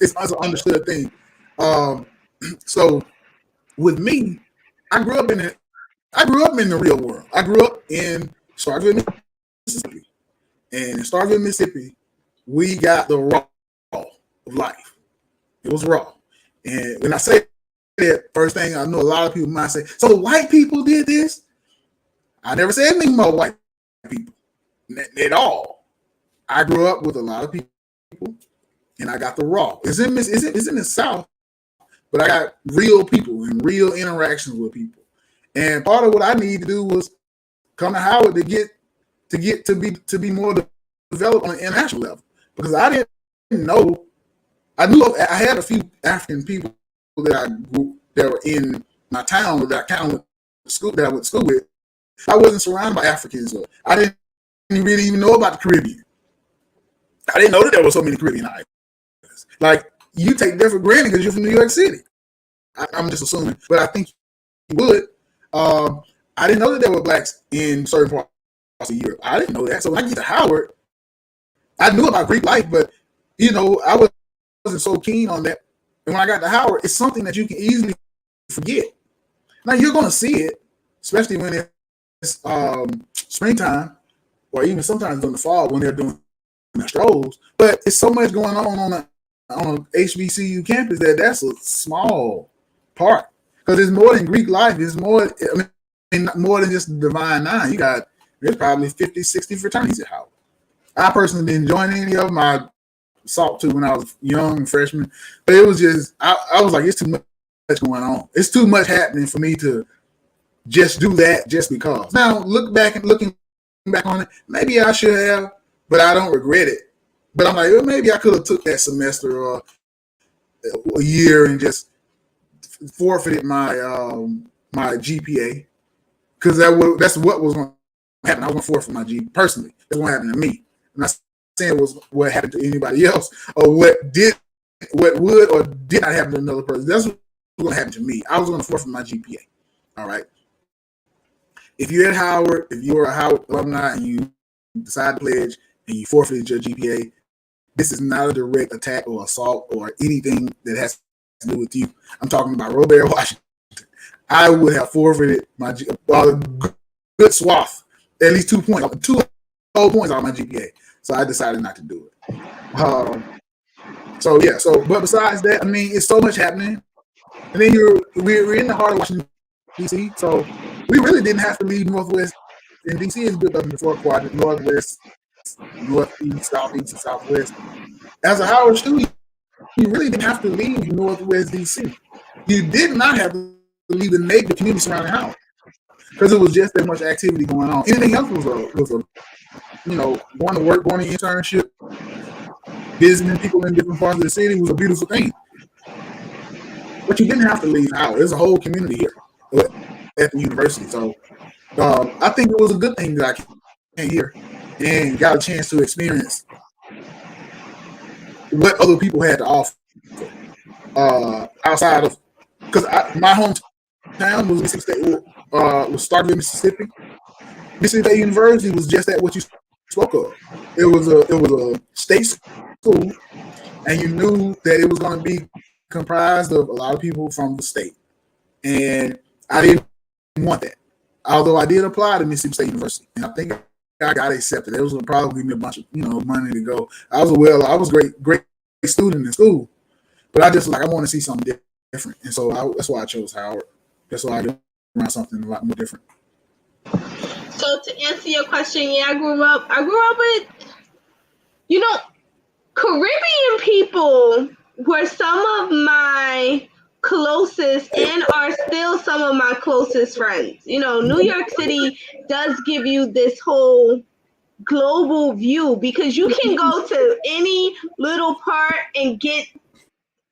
it's an understood thing. So with me, I grew up in the real world. I grew up in Starkville, Mississippi. And in Starkville, Mississippi, we got the raw of life. It was raw. And when I say that, first thing I know a lot of people might say, so white people did this? I never said anything about white people at all. I grew up with a lot of people, and I got the raw. It's in the South, but I got real people and real interactions with people. And part of what I need to do was come to Howard to be more developed on an international level, because I didn't know. I had a few African people that were in my town that I went to school with. I wasn't surrounded by Africans, or I didn't really even know about the Caribbean. I didn't know that there were so many Caribbean islands. Like, you take that for granted because you're from New York City. I'm just assuming, but I think you would. I didn't know that there were blacks in certain parts of Europe. I didn't know that. So when I get to Howard, I knew about Greek life, but I wasn't so keen on that. And when I got to Howard, it's something that you can easily forget. Now you're going to see it, especially when it's springtime, or even sometimes in the fall when they're doing their strolls. But it's so much going on a HBCU campus that's a small part, because it's more than Greek life. It's more, more than just the Divine Nine. There's probably 50, 60 fraternities at Howard. I personally didn't join any of them. I sought to when I was young, freshman, but it was just, I was like, it's too much going on. It's too much happening for me to just do that just because. Now, looking back on it, maybe I should have, but I don't regret it. But I'm like, well, maybe I could have took that semester or a year and just forfeited my my GPA, because that's what was going to happen. I was going to forfeit my GPA personally. That's what happened to me. I'm not saying it was what happened to anybody else, or what would or did not happen to another person. That's what was going to happen to me. I was going to forfeit my GPA. All right. If you're at Howard, if you are a Howard alumni and you decide to pledge and you forfeited your GPA, this is not a direct attack or assault or anything that has to do with you. I'm talking about Robert Washington. I would have forfeited my good swath, at least 2 points, 2 whole points on my GPA. So I decided not to do it. But besides that, it's so much happening. And then we're in the heart of Washington, D.C., so we really didn't have to leave Northwest. And D.C. is built up in the 4 quadrants: Northwest, Northeast, Southeast, and Southwest. As a Howard student, you really didn't have to leave Northwest D.C. You did not have to leave the neighborhood community surrounding Howard, because it was just that much activity going on. Anything else was going to work, going to internship, visiting people in different parts of the city was a beautiful thing. But you didn't have to leave Howard. There's a whole community here at the university. So I think it was a good thing that I came here and got a chance to experience what other people had to offer outside of, because my hometown was Mississippi State, was started in Mississippi. Mississippi State University was just at what you spoke of. It was a state school, and you knew that it was going to be comprised of a lot of people from the state, and I didn't want that. Although I did apply to Mississippi State University, and I think I got accepted. It was probably give me a bunch of money to go. I was a great student in school, but I just I want to see something different, and so that's why I chose Howard. That's why I did around something a lot more different. So to answer your question, I grew up with, Caribbean people were some of my closest and are still some of my closest friends. New York City does give you this whole global view, because you can go to any little part and get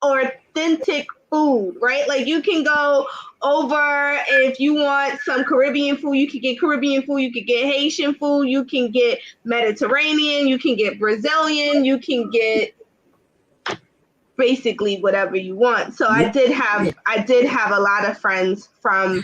authentic food, right? Like, you can go over, if you want some Caribbean food, you can get Caribbean food, you can get Haitian food, you can get Mediterranean, you can get Brazilian, you can get basically whatever you want. So I did have a lot of friends from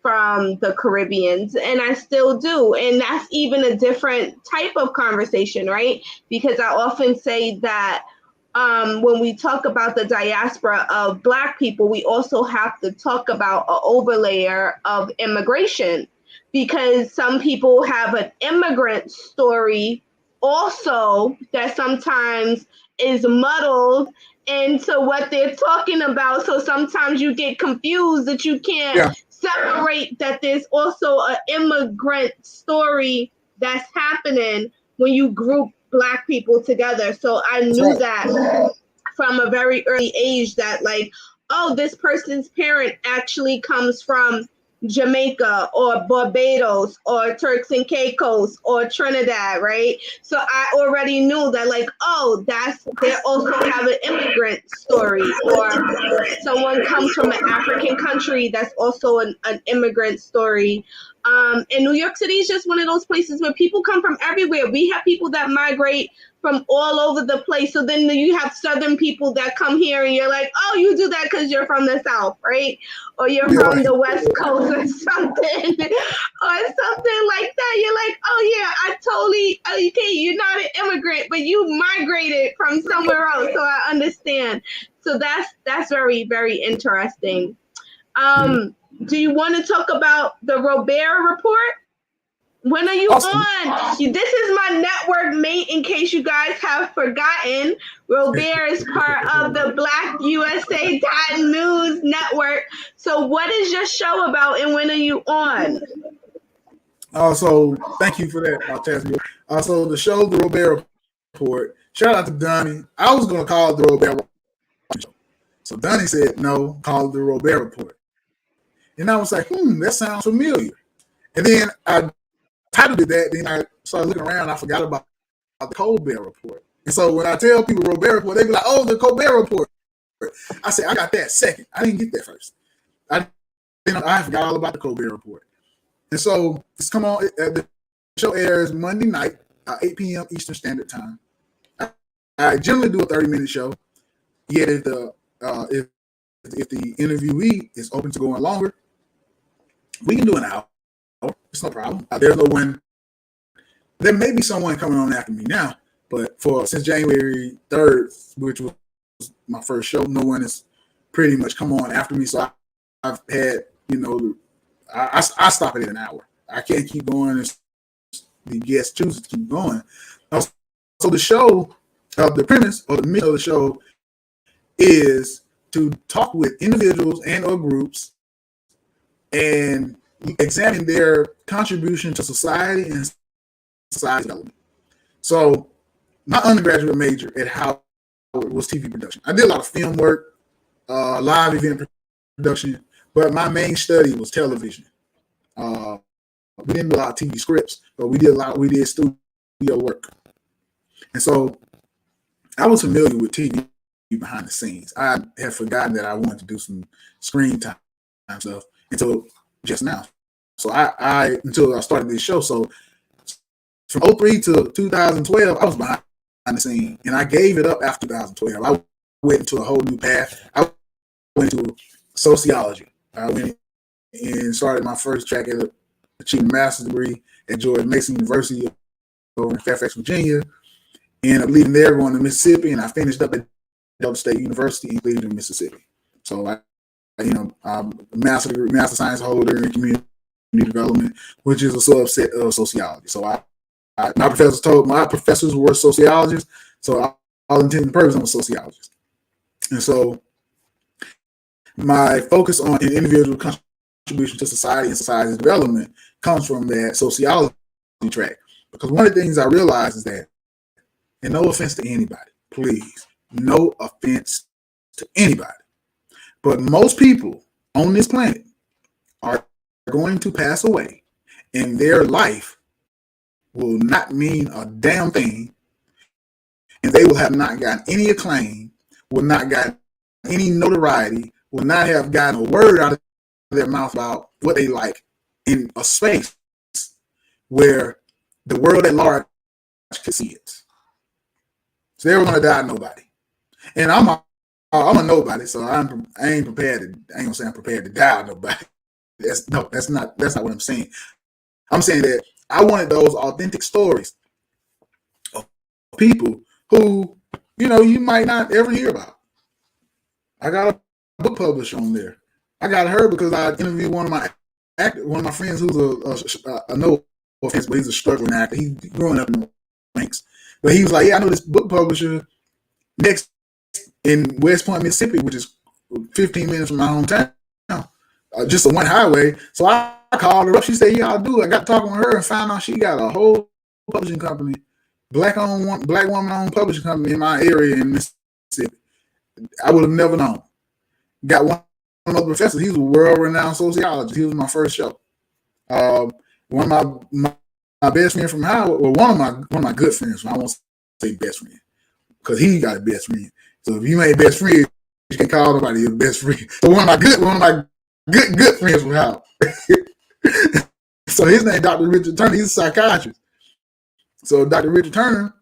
the Caribbeans, and I still do. And that's even a different type of conversation, right? Because I often say that when we talk about the diaspora of Black people, we also have to talk about an overlayer of immigration, because some people have an immigrant story also that sometimes is muddled into what they're talking about. So sometimes you get confused that you can't separate that there's also an immigrant story that's happening when you group Black people together. So I knew that from a very early age, that this person's parent actually comes from Jamaica or Barbados or Turks and Caicos or Trinidad, right? So I already knew that, like, oh, they also have an immigrant story, or someone comes from an African country, that's also an immigrant story. And New York City is just one of those places where people come from everywhere. We have people that migrate from all over the place. So then you have Southern people that come here and you're like, oh, you do that because you're from the South, right? Or you're from the West Coast or something, or something like that. You're like, oh yeah, I totally, okay, you're not an immigrant, but you migrated from somewhere else. So I understand. So that's very, very interesting. Do you want to talk about the Robert report? When are you Awesome. on? This is my network mate, in case you guys have forgotten. Robert is part of the Black USA News network. So what is your show about and when are you on? So thank you for that, Tasemere. So the show, the Robert Report. Shout out to Donnie. I was going to call it the Robert Show. So Donnie said, no, call it the Robert Report. And I was like, that sounds familiar. And then I titled it that. Then I started looking around. I forgot about the Colbert Report. And so when I tell people Robert Report, they be like, oh, the Colbert Report. I said, I got that second. I didn't get that first. I forgot all about the Colbert Report. And so it's come on. The show airs Monday night, 8 p.m. Eastern Standard Time. I generally do a 30-minute show. Yet if the interviewee is open to going longer, we can do an hour. It's no problem. There's no one. There may be someone coming on after me now, but since January 3rd, which was my first show, no one has pretty much come on after me. So I've had, I stop it at an hour. I can't keep going if the guest chooses to keep going. So the show, the premise or the mission of the show is to talk with individuals and or groups and examine their contribution to society and society development. So my undergraduate major at Howard was TV production. I did a lot of film work, live event production, but my main study was television. We didn't do a lot of TV scripts, but we did studio work. And so I was familiar with TV behind the scenes. I had forgotten that I wanted to do some screen time stuff until just now. So until I started this show. So from 2003 to 2012, I was behind the scene, and I gave it up after 2012. I went into a whole new path. I went into sociology. I went and started my first track at achieving a master's degree at George Mason University over in Fairfax, Virginia. And I'm leaving there, going to Mississippi, and I finished up at Delta State University in Cleveland, Mississippi. So I'm a master science holder in community development, which is a subset of sociology. So my professors were sociologists, so all intents and purposes, I'm a sociologist. And so my focus on an individual contribution to society and society's development comes from that sociology track. Because one of the things I realized is that, and no offense to anybody, please, no offense to anybody, but most people on this planet are going to pass away, and their life will not mean a damn thing, and they will have not gotten any acclaim, will not gotten any notoriety, will not have gotten a word out of their mouth about what they like in a space where the world at large could see it. So they were going to die nobody. And I'm a nobody, so I ain't prepared to. I ain't gonna say I'm prepared to die nobody. That's not what I'm saying. I'm saying that I wanted those authentic stories of people who, you might not ever hear about. I got a book publisher on there. I got her because I interviewed one of my friends who's a no offense, but he's a struggling actor. He's growing up in the ranks, but he was like, "Yeah, I know this book publisher next in West Point, Mississippi, which is 15 minutes from my hometown, just a one highway." So I called her up. She said, "Yeah, I'll do it." I got talking with her and found out she got a whole publishing company, black woman-owned publishing company in my area in Mississippi. I would have never known. Got one of the professors. He's a world-renowned sociologist. He was my first show. One of my best friend from Howard, well, one of my good friends. I won't say best friend because he got a best friend. So if you ain't best friend, you can call nobody your best friend. So one of my good friends from Howard. So his name Dr. Richard Turner. He's a psychiatrist. So Dr. Richard Turner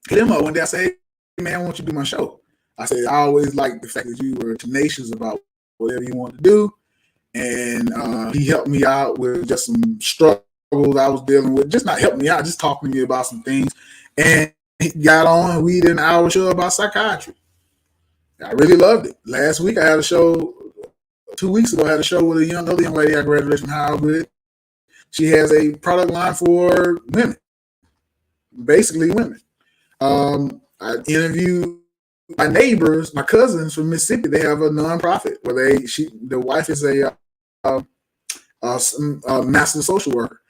hit him up one day. I said, hey, man, I want you to do my show. I said, I always liked the fact that you were tenacious about whatever you wanted to do. And he helped me out with just some struggles I was dealing with. Just not helping me out, just talking to me about some things. And he got on, we did an hour show about psychiatry. I really loved it. Last week I had a show, 2 weeks ago, I had a show with another young lady I graduated from Howard with. She has a product line for women, basically women. I interviewed my neighbors, my cousins from Mississippi. They have a nonprofit where the wife is a master social worker,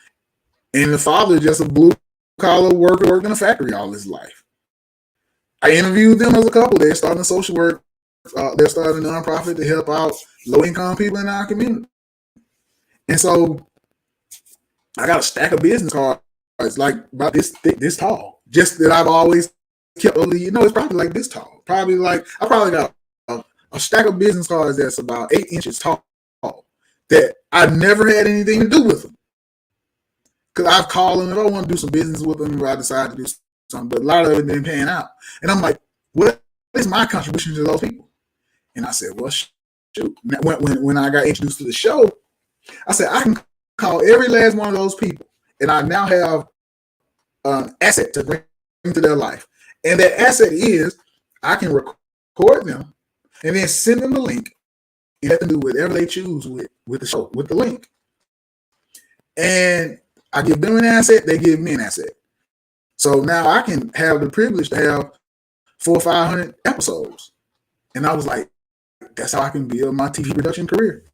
and the father just a blue collar worker working in a factory all his life. I interviewed them as a couple. They're starting a social work. They're starting a nonprofit to help out low income people in our community. And so I got a stack of business cards like about this thick, this tall, just that I've always kept over the years. It's probably like this tall. I probably got a stack of business cards that's about 8 inches tall that I never had anything to do with them. Because I've called them if I want to do some business with them, or I decide to do something, but a lot of it didn't pan out. And I'm like, what is my contribution to those people? And I said, well, shoot. When I got introduced to the show, I said, I can call every last one of those people, and I now have an asset to bring into their life. And that asset is I can record them and then send them the link and let them do whatever they choose with the show, with the link. And I give them an asset, they give me an asset. So now I can have the privilege to have 400 or 500 episodes. And I was like, that's how I can build my TV production career,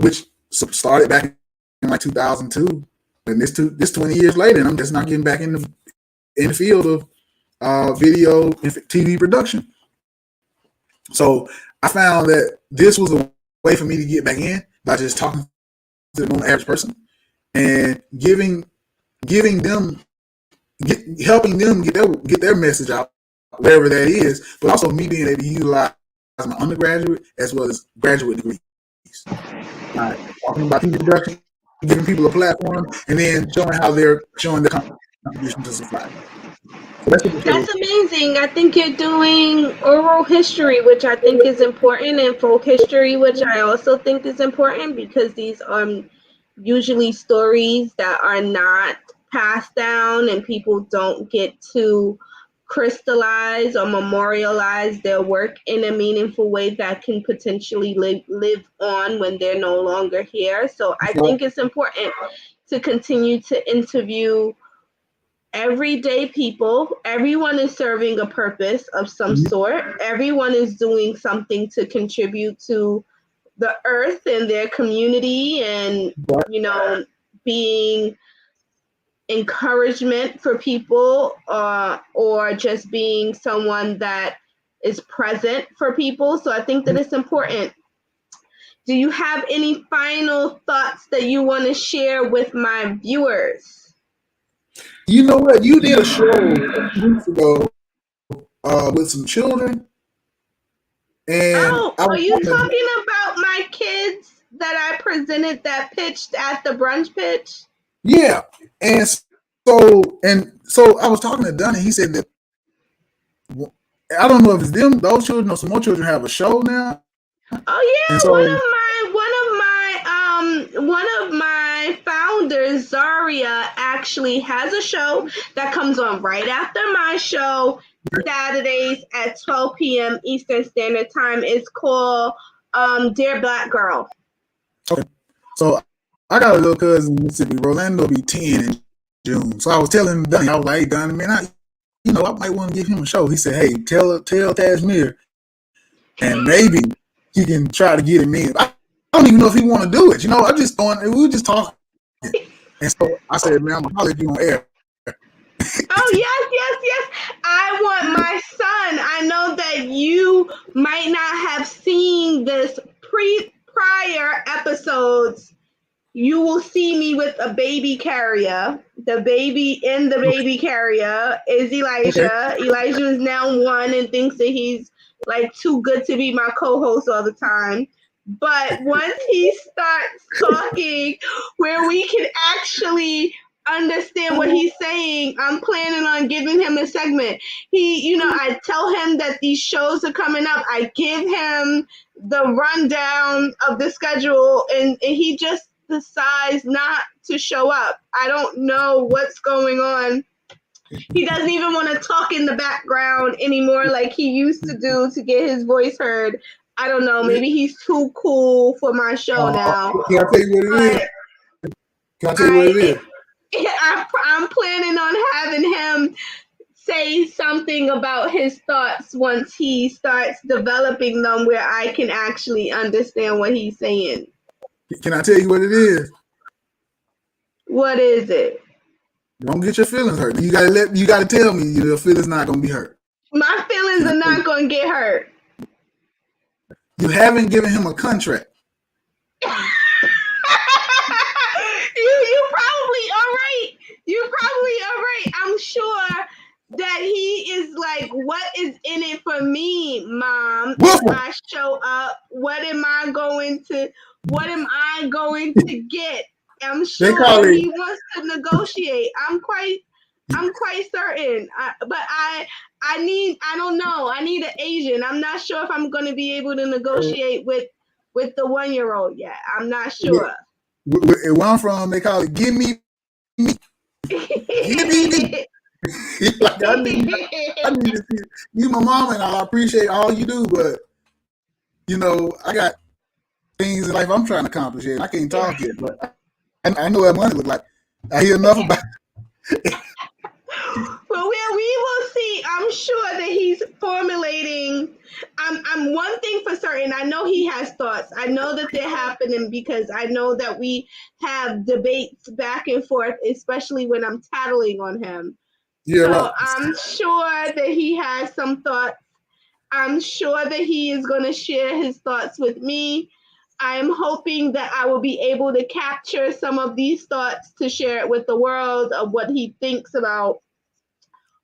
which started back in like 2002. And this 20 years later, and I'm just not getting back in the field of video and TV production. So I found that this was a way for me to get back in by just talking to the normal average person and helping them get their message out, wherever that is, but also me being able to utilize my undergraduate as well as graduate degrees. Talking about TV production, giving people a platform, and then showing how they're showing their contribution to society. So that's amazing. I think you're doing oral history, which I think is important, and folk history, which I also think is important, because these are usually stories that are not passed down and people don't get to crystallize or memorialize their work in a meaningful way that can potentially live on when they're no longer here. So I think it's important to continue to interview everyday people. Everyone is serving a purpose of some sort. Everyone is doing something to contribute to the earth and their community, and being encouragement for people, or just being someone that is present for people. So I think that it's important. Do you have any final thoughts that you want to share with my viewers? You know what? You did a show a few weeks ago with some children. And are you talking about my kids that I presented that pitched at the brunch pitch? Yeah. And so I was talking to Dunn, and he said that I don't know if it's those children or some more children have a show now. Oh yeah, so, one of my founders, Zaria, actually has a show that comes on right after my show, Saturdays at 12 p.m. Eastern Standard Time. It's called Dear Black Girl. Okay. So I got a little cousin in Mississippi. Rolando will be 10 in June. So I was telling Donnie, I was like, hey, Donnie, man, I might want to give him a show. He said, hey, tell Tasemere, and maybe he can try to get him in. I don't even know if he want to do it. I'm just we were just talking. And so I said, man, I'm going to holler at you on air. Oh, yes. I want my son. I know that you might not have seen this prior episodes, you will see me with a baby carrier. The baby in the baby carrier is Elijah. Okay. Elijah is now 1 and thinks that he's like too good to be my co-host all the time. But once he starts talking where we can actually understand what he's saying, I'm planning on giving him a segment. I tell him that these shows are coming up. I give him the rundown of the schedule, and he just decides not to show up. I don't know what's going on. He doesn't even want to talk in the background anymore like he used to do to get his voice heard. I don't know. Maybe he's too cool for my show now. Can I tell you what it is? Can I tell you what it is? I'm planning on having him say something about his thoughts once he starts developing them where I can actually understand what he's saying. Can I tell you what it is? What is it? Don't get your feelings hurt. You gotta tell me your feelings not gonna be hurt. My feelings are not gonna get hurt. You haven't given him a contract. You probably are right. You probably are right. I'm sure that he is like, what is in it for me, Mom? If I show up, what am I going to get? I'm sure he wants to negotiate. I'm quite certain. I don't know. I need an Asian. I'm not sure if I'm going to be able to negotiate with the 1-year-old yet. I'm not sure. Where I'm from, they call it "give me me." Give me me. Like, I need to see you, my mom, and I appreciate all you do, but I got things in life I'm trying to accomplish yet. I can't talk yet, but I know what money look like. I hear enough about it. Well, we will see. I'm sure that he's formulating. I'm one thing for certain. I know he has thoughts. I know that they're happening because I know that we have debates back and forth, especially when I'm tattling on him. Yeah, so right. I'm sure that he has some thoughts. I'm sure that he is going to share his thoughts with me. I'm hoping that I will be able to capture some of these thoughts to share it with the world of what he thinks about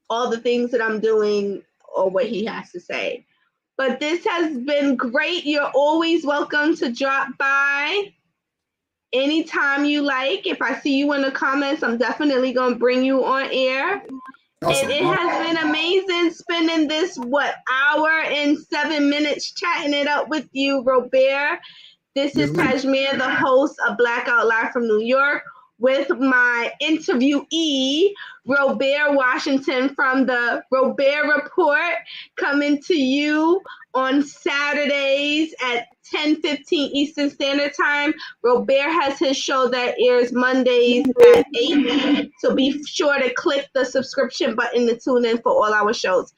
all the things that I'm doing or what he has to say. But this has been great. You're always welcome to drop by anytime you like. If I see you in the comments, I'm definitely going to bring you on air. Awesome. And it has been amazing spending this, hour and 7 minutes chatting it up with you, Robert. This is Tasemere, the host of Blackout Live from New York, with my interviewee, Robert Washington from the Robert Report, coming to you on Saturdays at 10:15 Eastern Standard Time. Robert has his show that airs Mondays at 8, so be sure to click the subscription button to tune in for all our shows.